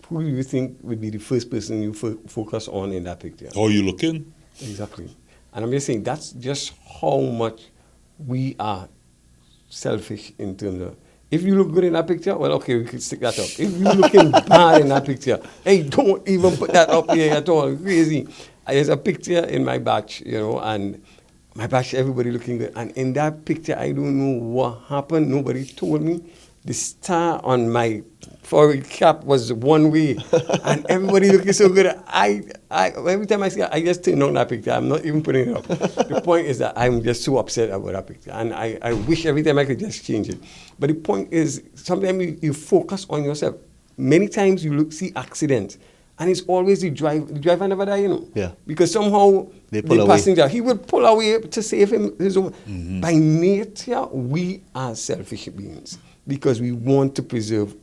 who do you think would be the first person you focus on in that picture? How are you looking? Exactly. And I'm just saying, that's just how much we are selfish in terms of, if you look good in that picture, well, okay, we can stick that up. If you're looking bad in that picture, hey, don't even put that up here at all. Crazy. There's a picture in my batch, and my batch, everybody looking good. And in that picture, I don't know what happened. Nobody told me. The star on my forehead cap was one way, and everybody looking so good. I every time I see it, I just turn on that picture. I'm not even putting it up. The point is that I'm just so upset about that picture, and I wish every time I could just change it. But the point is, sometimes you focus on yourself. Many times you see accidents, and it's always the driver never die, Yeah. Because somehow They pull the away. passenger, he would pull away to save him his own. By nature, we are selfish beings, because we want to preserve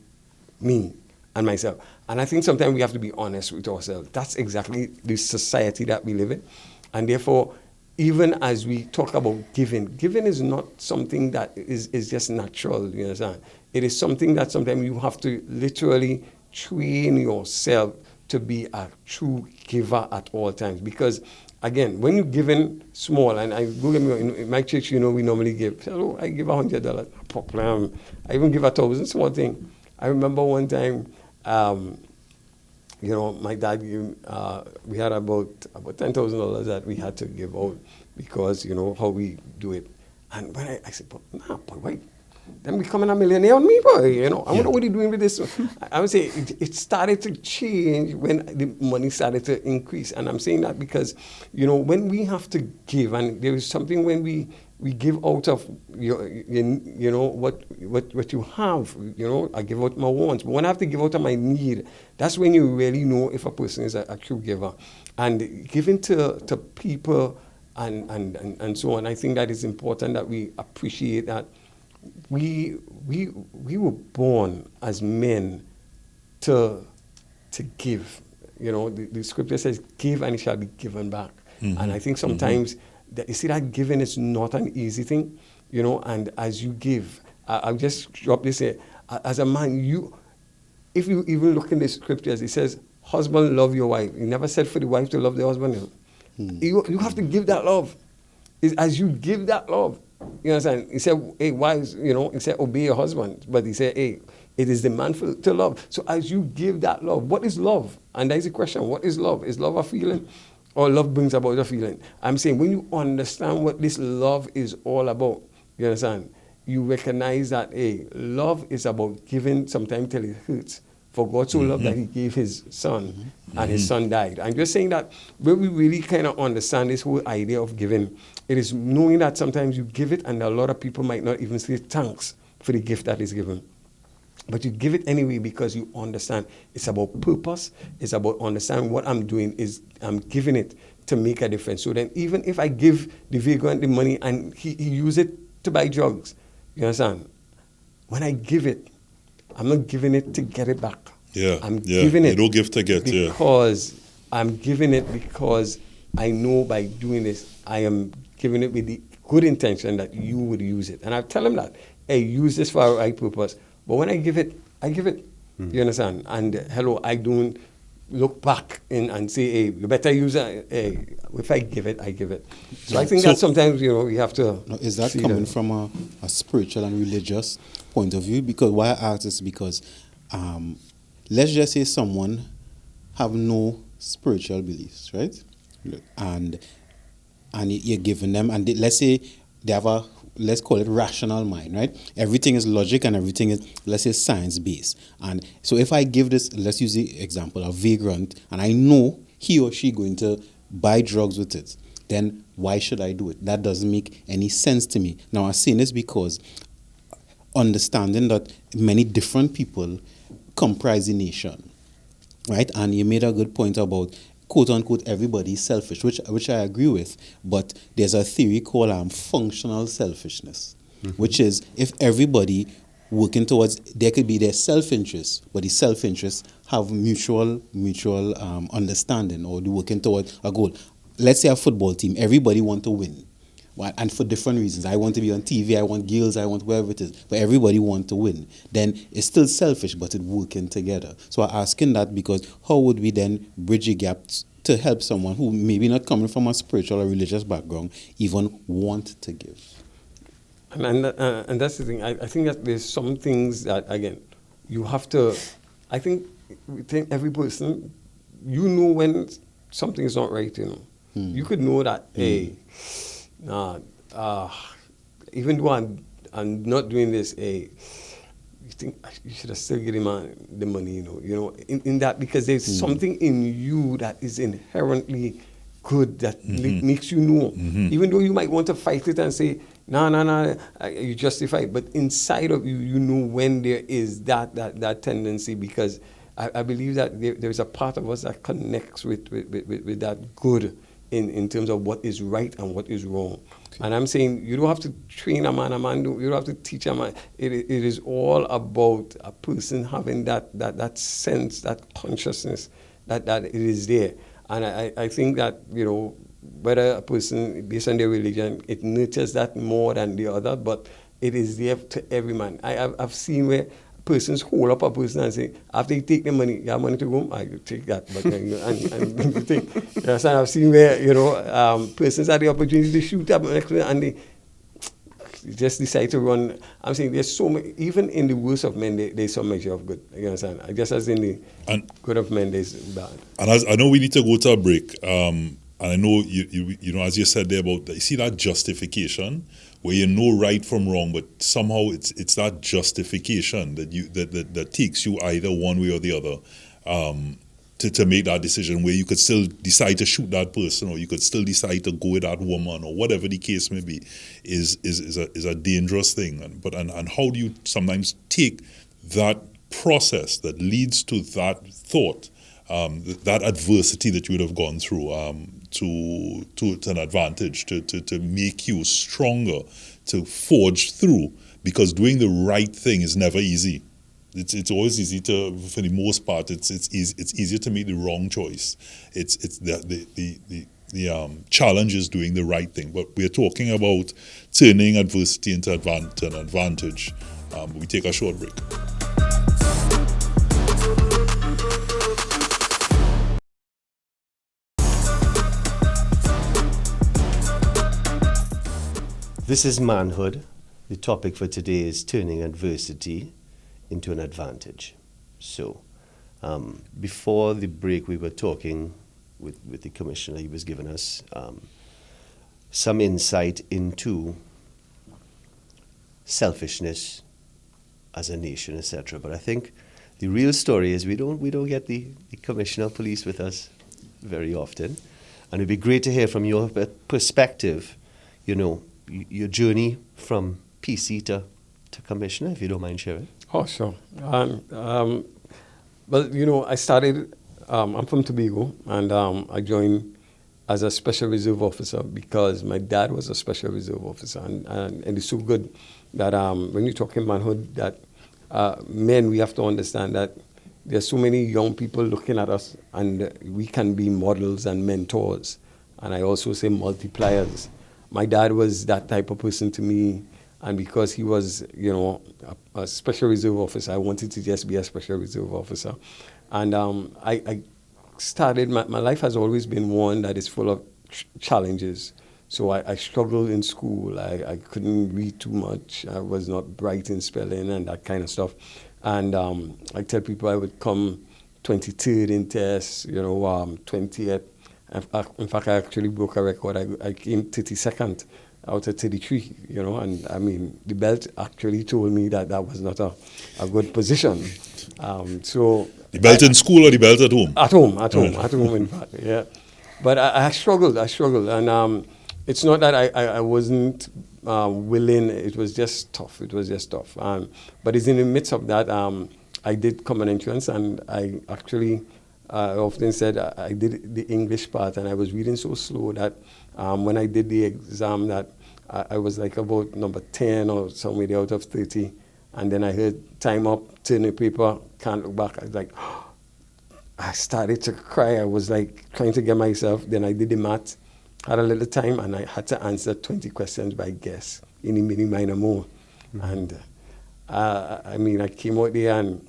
me and myself. And I think sometimes we have to be honest with ourselves. That's exactly the society that we live in. And therefore, even as we talk about giving is not something that is just natural, you understand? It is something that sometimes you have to literally train yourself to be a true giver at all times. Because again, when you're giving small, and I go get me in my church, we normally give. So I give $100. Problem. I even give 1,000. Small thing. I remember one time, my dad gave. We had about $10,000 that we had to give out, because how we do it. And when I said, boy, wait. Then becoming a millionaire on me, boy. I wonder what you're doing with this. I would say it started to change when the money started to increase. And I'm saying that because, when we have to give, and there is something when we we give out of you know what you have. You know, I give out my wants, but when I have to give out of my need, that's when you really know if a person is a true giver. And giving to people and so on, I think that is important that we appreciate that we were born as men to give. You know, the scripture says, "Give and it shall be given back." Mm-hmm. And I think sometimes that, you see, that giving is not an easy thing. You know, and as you give, I'll just drop this here. As a man, if you even look in the scriptures, it says, "Husband, love your wife." He never said for the wife to love the husband. You have to give that love. As you give that love, you understand? He said, "Hey, wives, you know," he said, "Obey your husband." But he said, "Hey, it is the man to love." So as you give that love, what is love? And that is the question. What is love? Is love a feeling? Or love brings about a feeling? I'm saying when you understand what this love is all about, you understand? You recognize that, hey, love is about giving sometimes till it hurts. For God so loved that he gave his son, and his son died. I'm just saying that when we really kind of understand this whole idea of giving, it is knowing that sometimes you give it and a lot of people might not even say thanks for the gift that is given. But you give it anyway because you understand it's about purpose. It's about understanding what I'm doing is I'm giving it to make a difference. So then even if I give the vagrant the money and he use it to buy drugs, you understand? When I give it, I'm not giving it to get it back. I'm giving it. You don't give to get. Because I'm giving it because I know by doing this, I am giving it with the good intention that you would use it. And I tell him that, hey, use this for a right purpose. But when I give it, I give it. You understand? And I don't look back and say, hey, you better use it. Hey, if I give it, I give it. So I think that sometimes, you know, we have to. Now, is that coming from a spiritual and religious point of view? Because why I ask is because let's just say someone have no spiritual beliefs, right? And you're giving them, and let's say they have a, let's call it rational mind, right? Everything is logic and everything is, let's say, science-based. And so if I give this, let's use the example of vagrant, and I know he or she going to buy drugs with it, then why should I do it? That doesn't make any sense to me. Now, I'm saying this because understanding that many different people comprise the nation, right? And you made a good point about quote-unquote, everybody is selfish, which I agree with, but there's a theory called functional selfishness, which is if everybody working towards, there could be their self-interest, but the self-interest have mutual understanding, or they're working towards a goal. Let's say a football team, everybody want to win, and for different reasons. I want to be on TV, I want girls, I want wherever it is, but everybody want to win. Then it's still selfish, but it's working together. So I'm asking that because how would we then bridge a gap to help someone who maybe not coming from a spiritual or religious background even want to give? And that's the thing. I think that there's some things that, again, you have to, I think every person, you know when something is not right, you know. You could know that, hey, even though I'm not doing this, you think you should have still given him the money, you know, in that, because there's something in you that is inherently good that makes you know, even though you might want to fight it and say, no, you justify it, but inside of you, you know when there is that tendency, because I believe that there's a part of us that connects with that good in terms of what is right and what is wrong. Okay. And I'm saying you don't have to train a man, you don't have to teach a man. It is all about a person having that sense, that consciousness that it is there. And I think that, you know, whether a person, based on their religion, it nurtures that more than the other, but it is there to every man. I've seen where persons hold up a person and say, after you take the money, you have money to go, I take that. But and you think, yes, and I've seen where, you know, persons had the opportunity to shoot up and they just decide to run. I'm saying there's so many, even in the worst of men, there's some measure of good. You understand? Just as in the good of men, there's bad. And I know we need to go to a break. And I know you know, as you said there about, you see that justification where you know right from wrong, but somehow it's that justification that takes you either one way or the other. to make that decision, where you could still decide to shoot that person, or you could still decide to go with that woman, or whatever the case may be, is a dangerous thing. And how do you sometimes take that process that leads to that thought, that adversity that you would have gone through, to an advantage, to make you stronger, to forge through? Because doing the right thing is never easy. It's always easy to, for the most part, it's easier to make the wrong choice. It's the challenge is doing the right thing. But we're talking about turning adversity into an advantage. We take a short break. This is Manhood. The topic for today is turning adversity into an advantage. So, before the break, we were talking with the commissioner. He was giving us some insight into selfishness as a nation, etc. But I think the real story is we don't get the commissioner of police with us very often, and it'd be great to hear from your perspective. You know, your journey from PC to commissioner, if you don't mind sharing. Oh, sure. Well, you know, I started, I'm from Tobago, and I joined as a special reserve officer because my dad was a special reserve officer. And it's so good that when you're talking manhood, that men, we have to understand that there's so many young people looking at us, and we can be models and mentors. And I also say multipliers. My dad was that type of person to me. And because he was, you know, a special reserve officer, I wanted to just be a special reserve officer. And I started, my life has always been one that is full of challenges. So I struggled in school. I couldn't read too much. I was not bright in spelling and that kind of stuff. And I tell people I would come 23rd in tests, you know, 20th. In fact, I actually broke a record. I came 32nd. Out of 33, you know, and I mean, the belt actually told me that was not a good position. So the belt in school or the belt at home? At home, in fact, yeah. But I struggled, and it's not that I wasn't willing. It was just tough. But it's in the midst of that, I did common entrance, and I actually often said I did the English part, and I was reading so slow that when I did the exam, that I was like about number 10 or somewhere out of 30. And then I heard time up, turn the paper, can't look back. I was like, I started to cry. I was like trying to get myself. Then I did the math, had a little time, and I had to answer 20 questions by guess, any, mini, minor, more. Mm-hmm. And I mean, I came out there and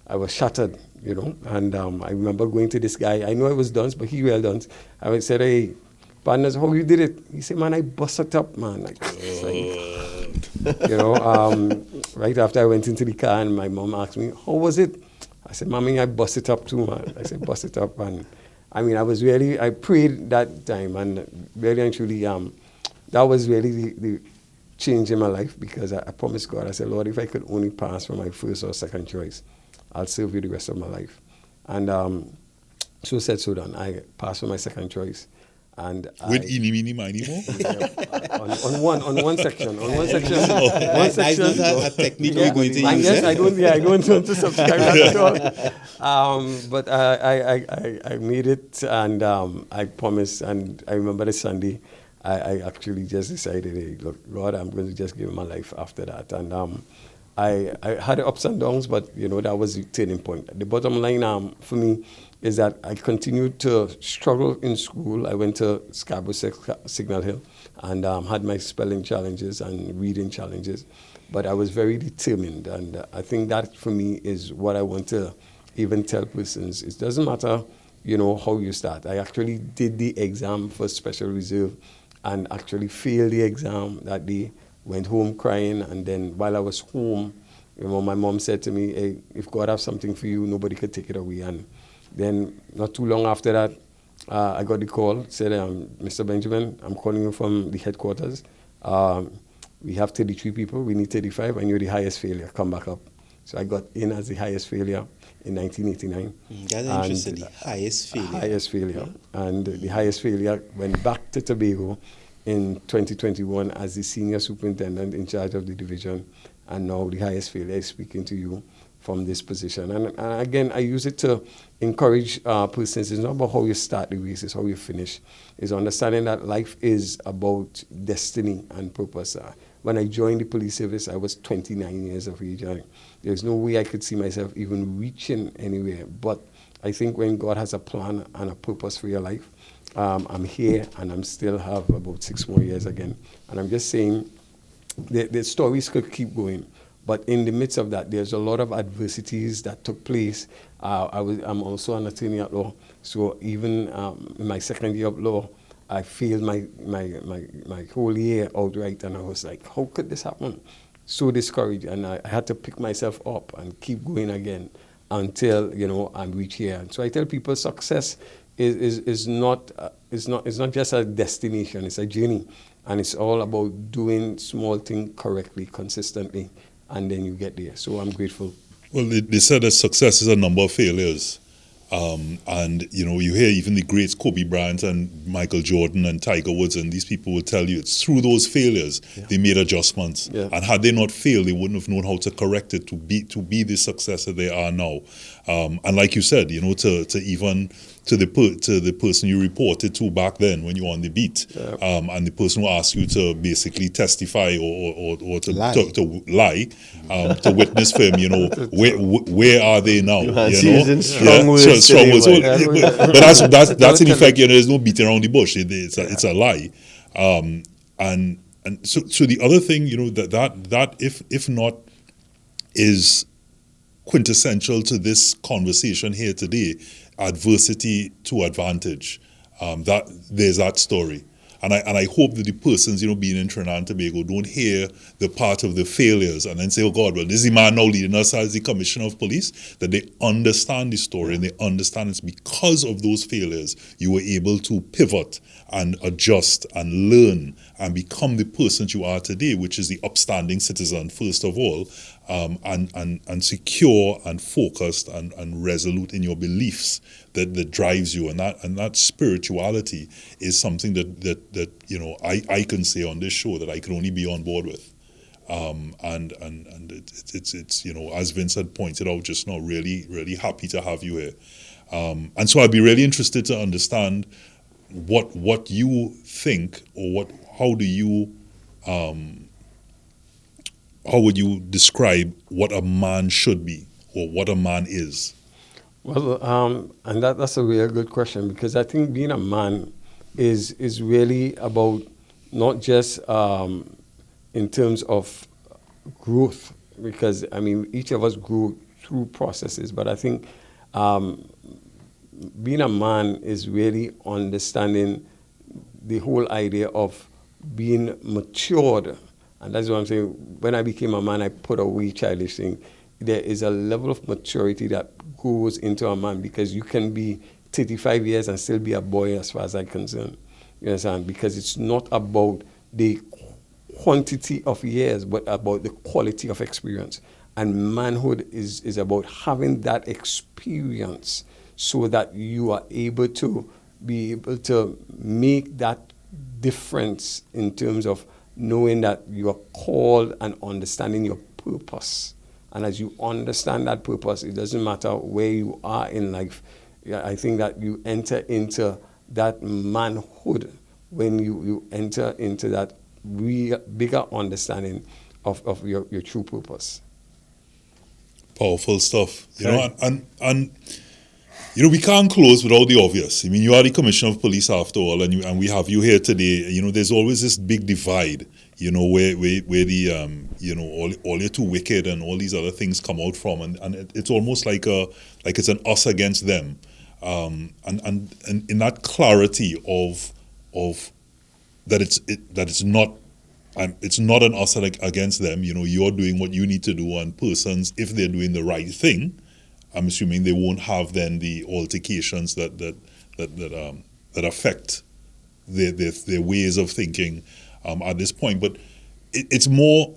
I was shattered, you know. And I remember going to this guy. I know I was dunce, but he well dunce. I said, hey, partners, how you did it? He said, man, I busted up, man. Like, you know, right after I went into the car and my mom asked me, how was it? I said, Mommy, I busted up too, man. I said, busted up. And I mean, I prayed that time, and really and truly, that was really the change in my life, because I promised God, I said, Lord, if I could only pass for my first or second choice, I'll serve you the rest of my life. And so said, so done. I passed for my second choice. And with eeny, meeny, miny, mo? on one section. One section. That's not a technique we're going to use. Yes, I don't want to subscribe that at all. But I made it, and I promised, and I remember the Sunday, I actually just decided, hey, look, Lord, I'm going to just give my life after that. And I had ups and downs, but, you know, that was the turning point. The bottom line for me is that I continued to struggle in school. I went to Scarborough Signal Hill and had my spelling challenges and reading challenges. But I was very determined, and I think that for me is what I want to even tell persons. It doesn't matter, you know, how you start. I actually did the exam for Special Reserve and actually failed the exam that day, went home crying, and then while I was home, you know, my mom said to me, hey, if God has something for you, nobody could take it away. And then not too long after that, I got the call, said, Mr. Benjamin, I'm calling you from the headquarters. We have 33 people, we need 35, and you're the highest failure, come back up. So I got in as the highest failure in 1989. That's interesting. The highest failure. Highest failure. And the highest failure went back to Tobago in 2021 as the senior superintendent in charge of the division. And now the highest failure is speaking to you from this position. And again, I use it to encourage persons. It's not about how you start the race, it's how you finish. It's understanding that life is about destiny and purpose. When I joined the police service, I was 29 years of age. There's no way I could see myself even reaching anywhere. But I think when God has a plan and a purpose for your life, I'm here and I'm still have about 6 more years again. And I'm just saying the stories could keep going. But in the midst of that, there's a lot of adversities that took place. I'm also an attorney at law. So even in my second year of law, I failed my whole year outright, and I was like, how could this happen? So discouraged, and I had to pick myself up and keep going again until I reach here. And so I tell people, success is not just a destination; it's a journey, and it's all about doing small things correctly, consistently, and then you get there. So I'm grateful. Well, they said that success is a number of failures. And you hear even the greats Kobe Bryant and Michael Jordan and Tiger Woods, and these people will tell you it's through those failures they made adjustments. Yeah. And had they not failed, they wouldn't have known how to correct it to be the success that they are now. And like you said, to the person you reported to back then when you were on the beat, and the person who asked you to basically testify or to lie, to witness for him, where are they now? Strong words. But that's in effect, there's no beating around the bush. It's a lie. And so the other thing, that if not is quintessential to this conversation here today, adversity to advantage. That there's that story. And I hope that the persons, being in Trinidad and Tobago don't hear the part of the failures and then say, oh God, well, this is the man now leading us as the Commissioner of Police, that they understand the story and they understand it's because of those failures you were able to pivot and adjust and learn and become the person you are today, which is the upstanding citizen, first of all, and secure and focused and resolute in your beliefs that drives you, and that spirituality is something that I can say on this show that I can only be on board with, and it's as Vince had pointed out just now, really really happy to have you here, and so I'd be really interested to understand what you think, or how would you describe what a man should be or what a man is? Well, and that's a really good question, because I think being a man is really about not just in terms of growth, because each of us grew through processes, but I think being a man is really understanding the whole idea of being matured. And that's what I'm saying. When I became a man, I put away childish things. There is a level of maturity that goes into a man, because you can be 35 years and still be a boy as far as I'm concerned. You understand? Because it's not about the quantity of years, but about the quality of experience. And manhood is about having that experience so that you are able to make that difference in terms of knowing that you are called and understanding your purpose. And as you understand that purpose, it doesn't matter where you are in life. I think that you enter into that manhood when you enter into that bigger understanding of your true purpose. Powerful stuff. And we can't close without the obvious. You are the Commissioner of Police after all, and we have you here today. There's always this big divide, where the all you're too wicked and all these other things come out from, and it's almost like it's an us against them, and in that clarity of that it's not. It's not an us against them. You're doing what you need to do, and persons, if they're doing the right thing, I'm assuming they won't have then the altercations that affect their ways of thinking at this point. But it's more,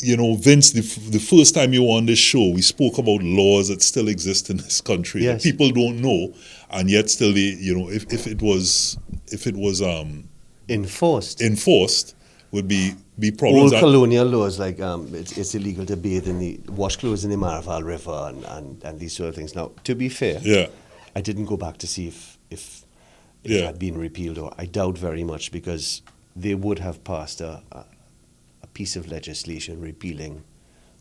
Vince, the first time you were on this show, we spoke about laws that still exist in this country that Yes. people don't know, and yet still, if it was Enforced. would be problems. Old colonial laws like it's illegal to bathe wash clothes in the Maraval River and these sort of things. Now, to be fair, Yeah. I didn't go back to see if it Yeah. had been repealed, or I doubt very much, because they would have passed a piece of legislation repealing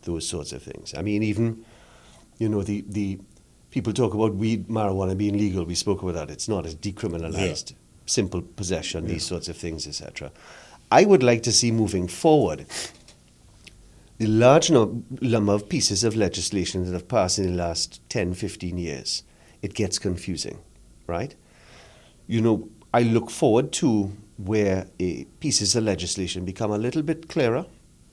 those sorts of things. I mean, even the people talk about marijuana being legal. We spoke about that. It's not. It's decriminalized, simple possession, these sorts of things, etc. I would like to see moving forward the large number of pieces of legislation that have passed in the last 10, 15 years. It gets confusing, right? I look forward to where pieces of legislation become a little bit clearer,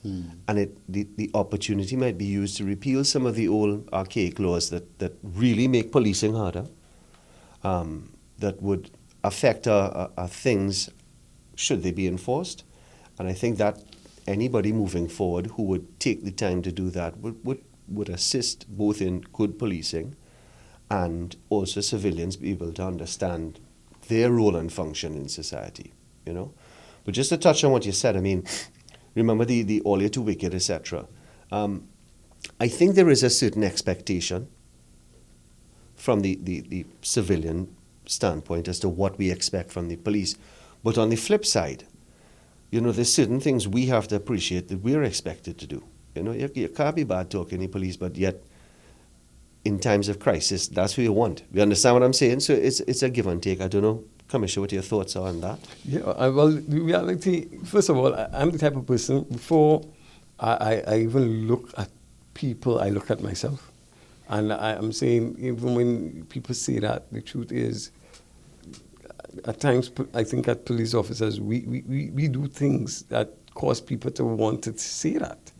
and the opportunity might be used to repeal some of the old archaic laws that really make policing harder, that would affect our things should they be enforced. And I think that anybody moving forward who would take the time to do that would assist both in good policing and also civilians be able to understand their role and function in society, But just to touch on what you said, I mean, remember the all you're too wicked, etc. I think there is a certain expectation from the civilian standpoint as to what we expect from the police. But on the flip side, there's certain things we have to appreciate that we're expected to do. You can't be bad talking the police, but yet in times of crisis, that's what you want. You understand what I'm saying? So it's a give and take. I don't know, Commissioner, what your thoughts are on that? Yeah, well, the reality, first of all, I'm the type of person, before I even look at people, I look at myself. And I'm saying, even when people say that, the truth is, at times, I think as police officers, we do things that cause people to want to say that.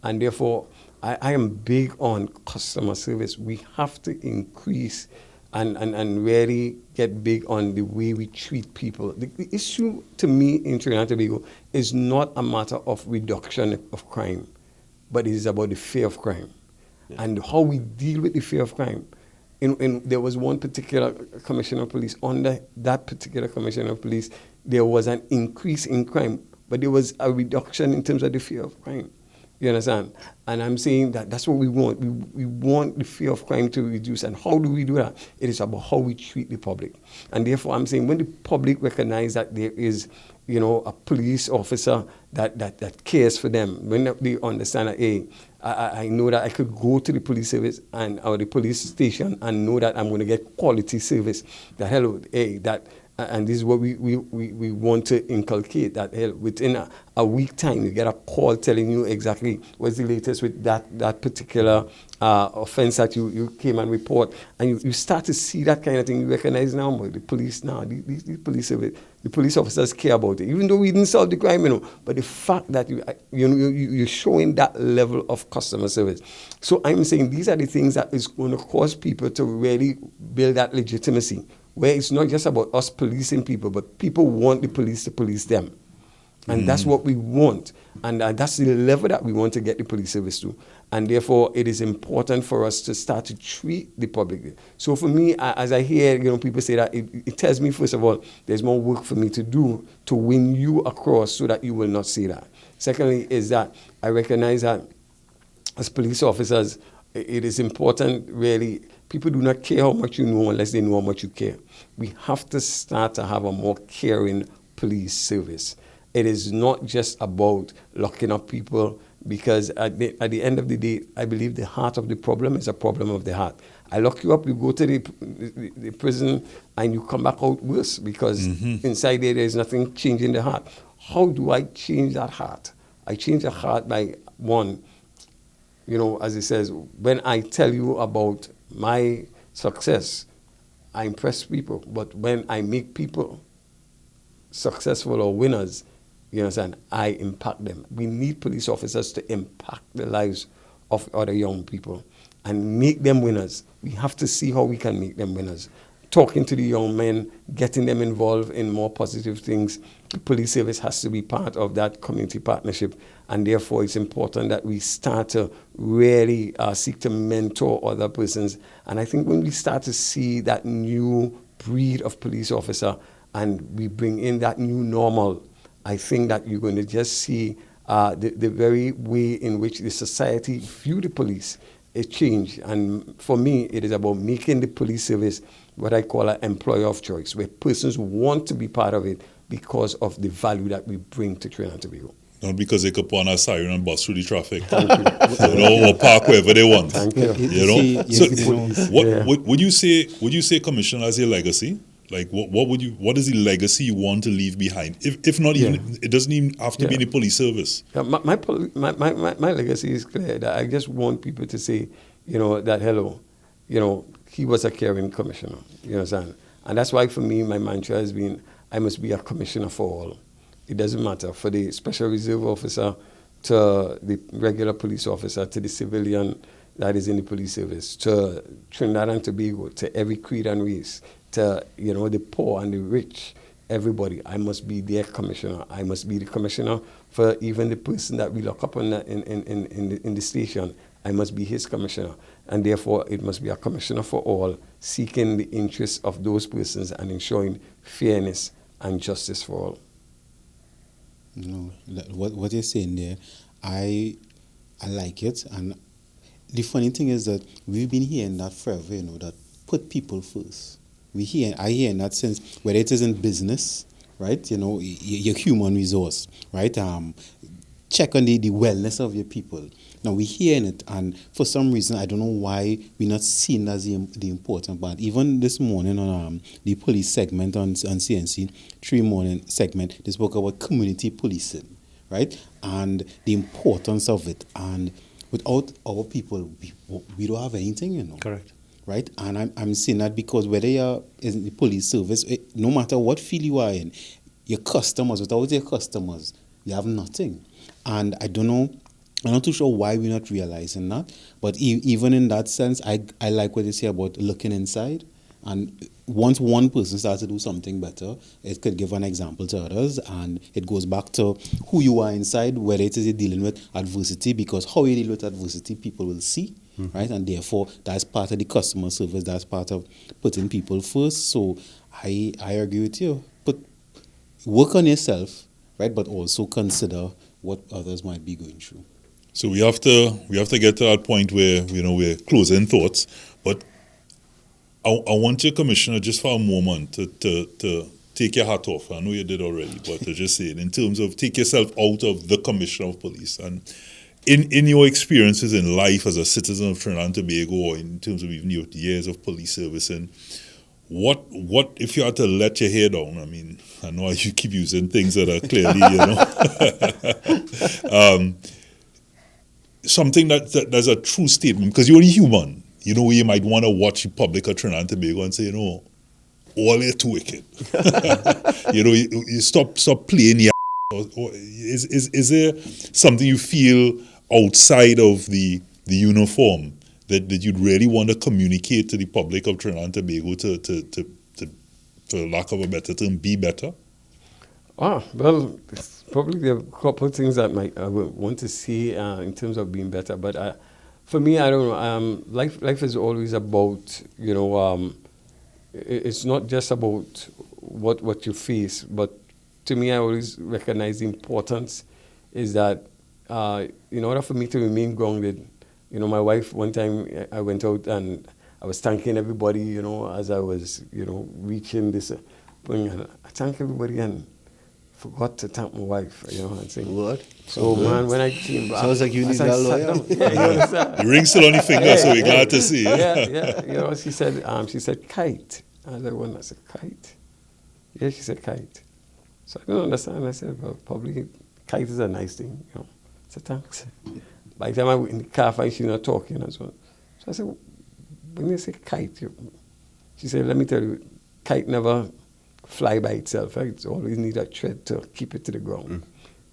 And therefore, I am big on customer service. We have to increase and really get big on the way we treat people. The issue to me in Trinidad and Tobago is not a matter of reduction of crime, but it is about the fear of crime. Yeah. And how we deal with the fear of crime. There was one particular commissioner of police. Under that particular commissioner of police, there was an increase in crime, but there was a reduction in terms of the fear of crime. You understand? And I'm saying that's what we want. We want the fear of crime to reduce. And how do we do that? It is about how we treat the public. And therefore, I'm saying when the public recognize that there is, a police officer that cares for them, when they understand that, hey, I know that I could go to the police service or the police station and know that I'm going to get quality service. That, hello, hey, that... And this is what we want to inculcate, that within a week time, you get a call telling you exactly what's the latest with that particular offense that you came and report. And you start to see that kind of thing. You recognize now, the police now, the police officers care about it. Even though we didn't solve the crime, but the fact that you're showing that level of customer service. So I'm saying these are the things that is going to cause people to really build that legitimacy, where it's not just about us policing people, but people want the police to police them. And that's what we want. And that's the level that we want to get the police service to. And therefore, it is important for us to start to treat the public. So for me, as I hear people say that, it tells me, first of all, there's more work for me to do to win you across so that you will not say that. Secondly, is that I recognize that as police officers, it is important, really. People do not care how much you know unless they know how much you care. We have to start to have a more caring police service. It is not just about locking up people, because at the end of the day, I believe the heart of the problem is a problem of the heart. I lock you up, you go to the prison, and you come back out worse, because inside there is nothing changing the heart. How do I change that heart? I change the heart by, one, as it says, when I tell you about my success, I impress people. But when I make people successful or winners, you understand, I impact them. We need police officers to impact the lives of other young people and make them winners. We have to see how we can make them winners. talking to the young men, getting them involved in more positive things. The police service has to be part of that community partnership, and therefore it's important that we start to really seek to mentor other persons. And I think when we start to see that new breed of police officer and we bring in that new normal, I think that you're going to just see the very way in which the society view the police is changed. And for me, it is about making the police service what I call an employer of choice, where persons want to be part of it because of the value that we bring to Trinidad and Tobago. Not because they could put on a siren and bust through the traffic. Or park wherever they want. Thank you. Would you say Commissioner as your legacy? Like what is the legacy you want to leave behind? If not even, it doesn't even have to be in the police service. Yeah, my legacy is clear. That I just want people to say, that hello, he was a caring commissioner. You understand? And that's why for me, my mantra has been, I must be a commissioner for all. It doesn't matter, for the special reserve officer to the regular police officer to the civilian that is in the police service, to Trinidad and Tobago, to every creed and race, to the poor and the rich, everybody. I must be their commissioner. I must be the commissioner for even the person that we lock up in the station. I must be his commissioner. And therefore, it must be a commissioner for all, seeking the interests of those persons and ensuring fairness and justice for all. What you're saying there, I like it. And the funny thing is that we've been hearing that forever, that put people first. I hear in that sense, whether it is in business, right? Your human resource, right? Check on the wellness of your people. Now we're hearing it, and for some reason, I don't know why we're not seen as the important part. Even this morning on the police segment on CNC 3 morning segment, they spoke about community policing, right? And the importance of it. And without our people, we don't have anything, Correct. Right? And I'm saying that because whether you're in the police service, no matter what field you are in, your customers, without your customers, you have nothing. And I don't know, I'm not too sure why we're not realizing that. But even in that sense, I like what you say about looking inside. And once one person starts to do something better, it could give an example to others. And it goes back to who you are inside, whether it is you're dealing with adversity, because how you deal with adversity, people will see. Right, and therefore that's part of the customer service. That's part of putting people first. So I agree with you. Work on yourself, right? But also consider what others might be going through. So we have to get to that point where we're closing thoughts. But I want your commissioner just for a moment to take your hat off. I know you did already, but to just say it in terms of take yourself out of the commissioner of police and. In your experiences in life as a citizen of Trinidad and Tobago, or in terms of even your years of police servicing, what if you had to let your hair down? I mean, I know you keep using things that are clearly, something that's a true statement, because you're only human. You might want to watch the public of Trinidad and Tobago and say, all you're too wicked. You stop playing your. Or is there something you feel outside of the uniform that you'd really want to communicate to the public of Trinidad and Tobago to for lack of a better term, be better? Well, probably there are a couple of things that I would want to see in terms of being better. But for me, I don't know. Life is always about, it's not just about what you face, but to me, I always recognize the importance is that in order for me to remain grounded, my wife, one time I went out and I was thanking everybody, as I was, reaching this point. And I thank everybody and forgot to thank my wife, and saying, what? So, man, when I came back. Sounds like you need that lawyer. The ring's still on your finger, so we're glad to see. Yeah. She said, kite. I was like, well, I said, kite? Yeah, she said, kite. So I don't understand. I said, well, probably kite is a nice thing, I said, thanks. By the time I went in the car, she's not talking as well. So I said, when you say kite, she said, let me tell you, kite never fly by itself. Right? It's always need a thread to keep it to the ground.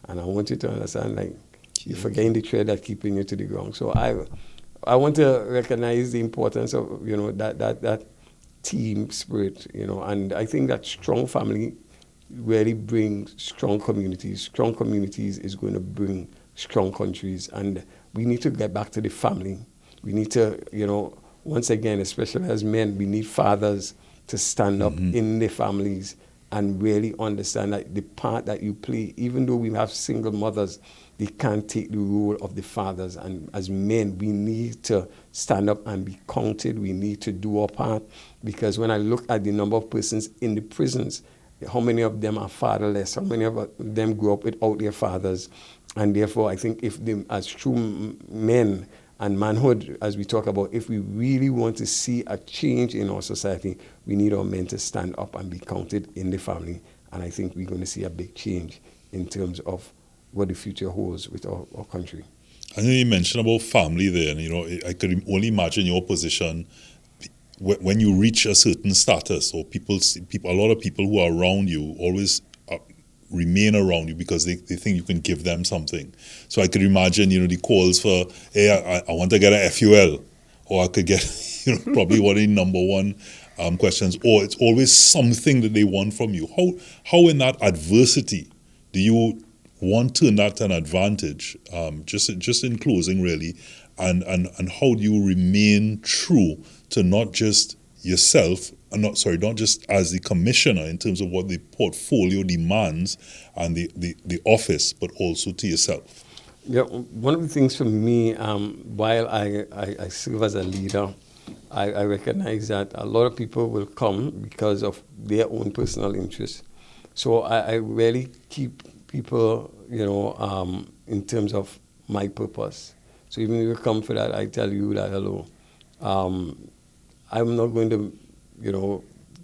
And I want you to understand, you're forgetting the thread that's keeping you to the ground. So I want to recognize the importance of, that team spirit, and I think that strong family really brings strong communities. Strong communities is going to bring strong countries, and we need to get back to the family. We need to, once again, especially as men, we need fathers to stand up in their families and really understand that the part that you play, even though we have single mothers, they can't take the role of the fathers. And as men, we need to stand up and be counted. We need to do our part, because when I look at the number of persons in the prisons, how many of them are fatherless? How many of them grew up without their fathers? And therefore, I think if they, as true men and manhood, as we talk about, if we really want to see a change in our society, we need our men to stand up and be counted in the family. And I think we're going to see a big change in terms of what the future holds with our country. I know you mentioned about family there, and I could only imagine your position when you reach a certain status, or a lot of people who are around you always remain around you because they think you can give them something. So I could imagine, the calls for, hey, I want to get an FUL, or I could get, probably one of the number one questions, or it's always something that they want from you. How in that adversity do you want to turn that to an advantage? Just in closing, really, and how do you remain true to not just yourself, not just as the commissioner in terms of what the portfolio demands and the office, but also to yourself? Yeah, one of the things for me, while I serve as a leader, I recognize that a lot of people will come because of their own personal interests. So I really keep people, in terms of my purpose. So even if you come for that, I tell you that, hello, I'm not going to,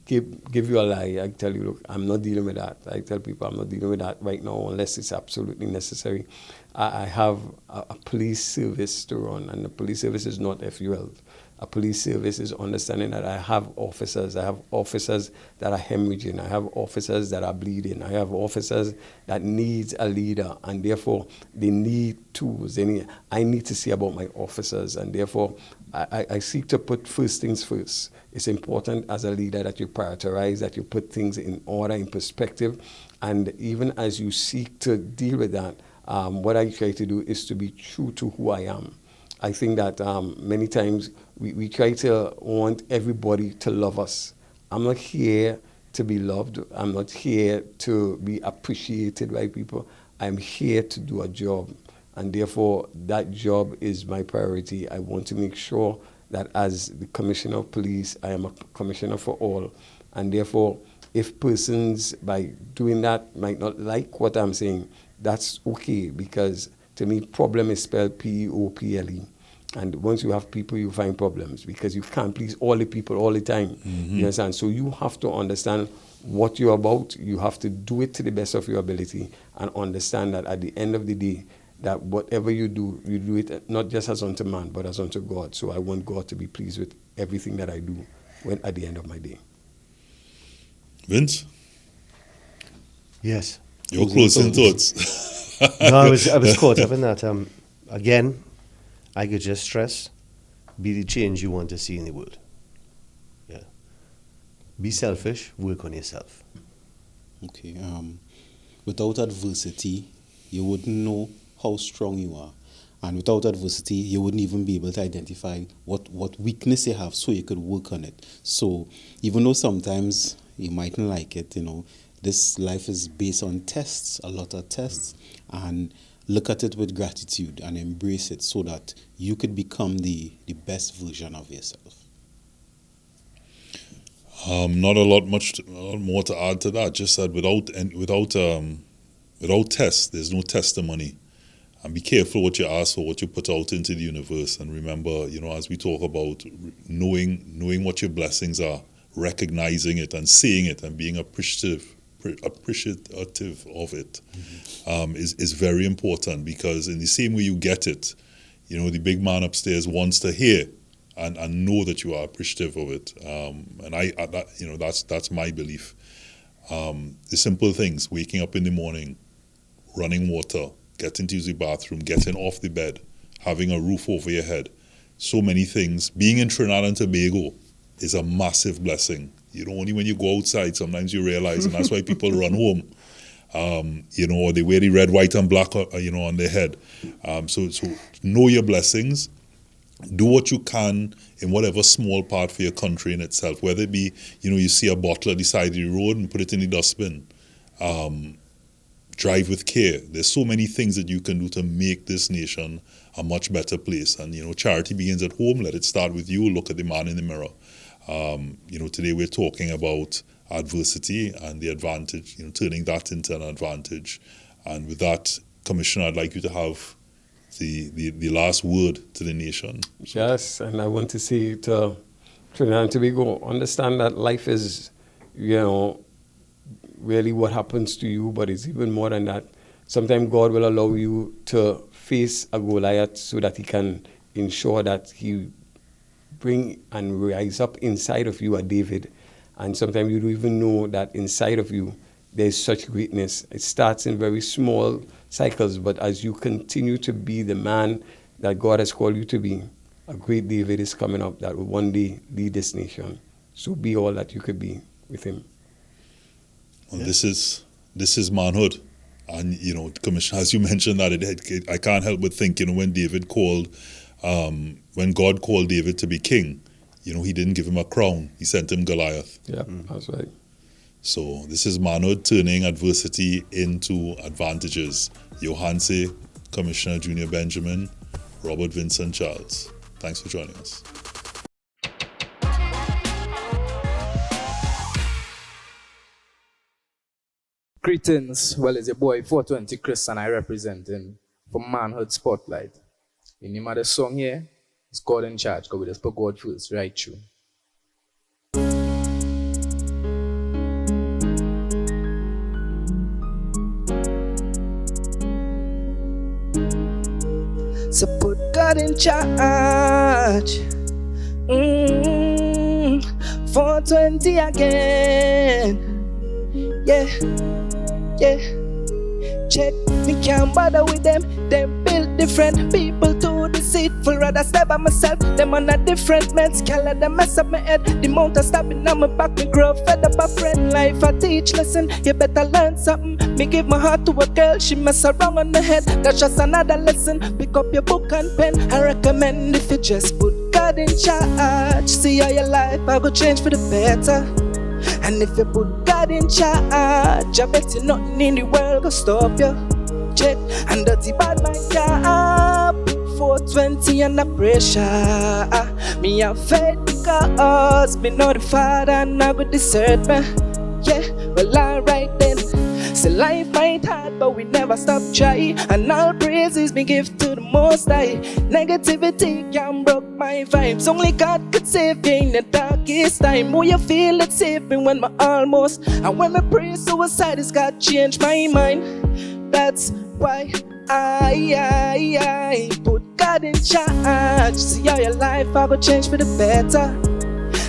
give you a lie. I tell you, look, I'm not dealing with that. I tell people I'm not dealing with that right now unless it's absolutely necessary. I have a police service to run, and the police service is not FUL. A police service is understanding that I have officers. I have officers that are hemorrhaging. I have officers that are bleeding. I have officers that needs a leader, and therefore they need tools. I need to see about my officers, and therefore I seek to put first things first. It's important as a leader that you prioritize, that you put things in order, in perspective, and even as you seek to deal with that, what I try to do is to be true to who I am. I think that many times we try to want everybody to love us. I'm not here to be loved. I'm not here to be appreciated by people. I'm here to do a job. And therefore, that job is my priority. I want to make sure that as the Commissioner of Police, I am a commissioner for all. And therefore, if persons, by doing that, might not like what I'm saying, that's okay, because to me, problem is spelled P-E-O-P-L-E. And once you have people, you find problems, because you can't please all the people all the time. Mm-hmm. You understand? So you have to understand what you're about. You have to do it to the best of your ability, and understand that at the end of the day, that whatever you do it not just as unto man, but as unto God. So I want God to be pleased with everything that I do at the end of my day. Vince? Yes. Your closing thoughts. No, I was caught up in that. Again, I could just stress, be the change you want to see in the world. Yeah. Be selfish, work on yourself. Okay. Without adversity, you wouldn't know how strong you are. And without adversity, you wouldn't even be able to identify what weakness you have, so you could work on it. So even though sometimes you mightn't like it, this life is based on tests, a lot of tests, and look at it with gratitude and embrace it so that you could become the best version of yourself. Not a lot more to add to that. Just that without tests, there's no testimony. And be careful what you ask for, what you put out into the universe. And remember, as we talk about knowing what your blessings are, recognizing it and seeing it and being appreciative of it, is very important, because in the same way you get it, the big man upstairs wants to hear and know that you are appreciative of it. And that's my belief. The simple things: waking up in the morning, running water, getting to use the bathroom, getting off the bed, having a roof over your head. So many things. Being in Trinidad and Tobago, is a massive blessing. Only when you go outside, sometimes you realize, and that's why people run home. Or they wear the red, white, and black, on their head. So know your blessings. Do what you can in whatever small part for your country in itself, whether it be, you see a bottle at the side of the road and put it in the dustbin. Drive with care. There's so many things that you can do to make this nation a much better place. And, charity begins at home. Let it start with you. Look at the man in the mirror. Today we're talking about adversity and the advantage, turning that into an advantage. And with that, Commissioner, I'd like you to have the last word to the nation. Yes, and I want to say to Trinidad and Tobago, understand that life is, really what happens to you, but it's even more than that. Sometimes God will allow you to face a Goliath so that he can ensure that he bring and rise up inside of you a David. And sometimes you don't even know that inside of you there's such greatness. It starts in very small cycles, but as you continue to be the man that God has called you to be, a great David is coming up that will one day lead this nation. So be all that you could be with him. Well, this is manhood. And, Commissioner, as you mentioned that, I can't help but think, when David called, when God called David to be king, he didn't give him a crown. He sent him Goliath. Yeah, that's right. So this is manhood, turning adversity into advantages. Johanse, Commissioner Junior Benjamin, Robert Vincent Charles. Thanks for joining us. Greetings. Well, it's your boy 420 Chris, and I representing for Manhood Spotlight. The name of the song here is God in Charge, because we just put God first, right through. So put God in charge. 420 again. Yeah. Check, me can't bother with them. Them build different people too deceitful. Rather step by myself. Them on a different meds. Color them mess up my head. The mount of stopping on my back. Me grow fed up a friend life. I teach lesson. You better learn something. Me give my heart to a girl. She mess around on the head. That's just another lesson. Pick up your book and pen. I recommend if you just put God in charge. See how your life I go change for the better. And if you put God in charge, I bet you nothing in the world will stop you. Check, and dirty bad man can't put 420 under pressure. Me have faith because me know the Father and I would desert me. Yeah, well alright then. So life might hard, but we never stop trying. And all praises me give to the Most High. Negativity can broke my vibes. Only God could save me in the darkest time. Who you feel it save me when my almost. And when me pray suicide, it's God change my mind. That's why I put God in charge. See how your life I go change for the better.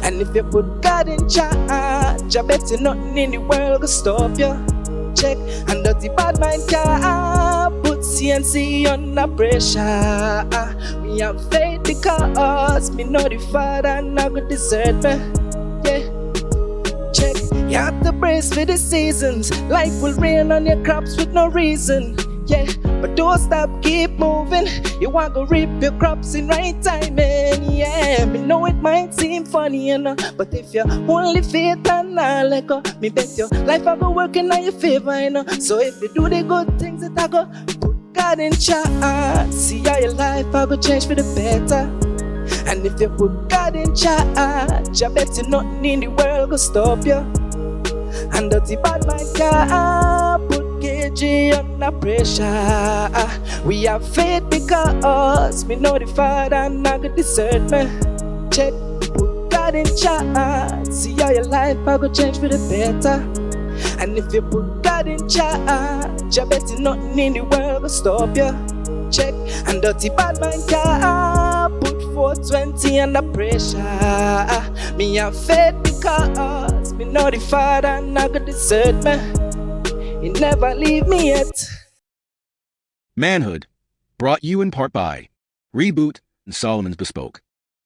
And if you put God in charge, I bet you nothing in the world will stop you. Check, and dirty bad mind can't put CNC under pressure. We have faith because me know the Father and I could desert me. Yeah, check, you have to brace for the seasons. Life will rain on your crops with no reason. Yeah, but don't stop, keep moving. You want to reap your crops in right timing. Yeah, me know it might seem funny, but if you only faith and not let go, me bet your life I go working on your favor, So if you do the good things that I go, put God in charge. See how your life I go change for the better. And if you put God in charge, I bet you nothing in the world will stop you. And dirty bad man can't put KG under pressure. We have faith because we know the Father and I could desert me. Check, put God in charge. See how your life I go change for the better. And if you put God in charge, I bet you nothing in the world will stop you. Check, and dirty bad man can't put 420 under pressure. Me have faith because me know the Father and I could desert me. He never leave me yet. Manhood, brought you in part by Reboot and Solomon's Bespoke.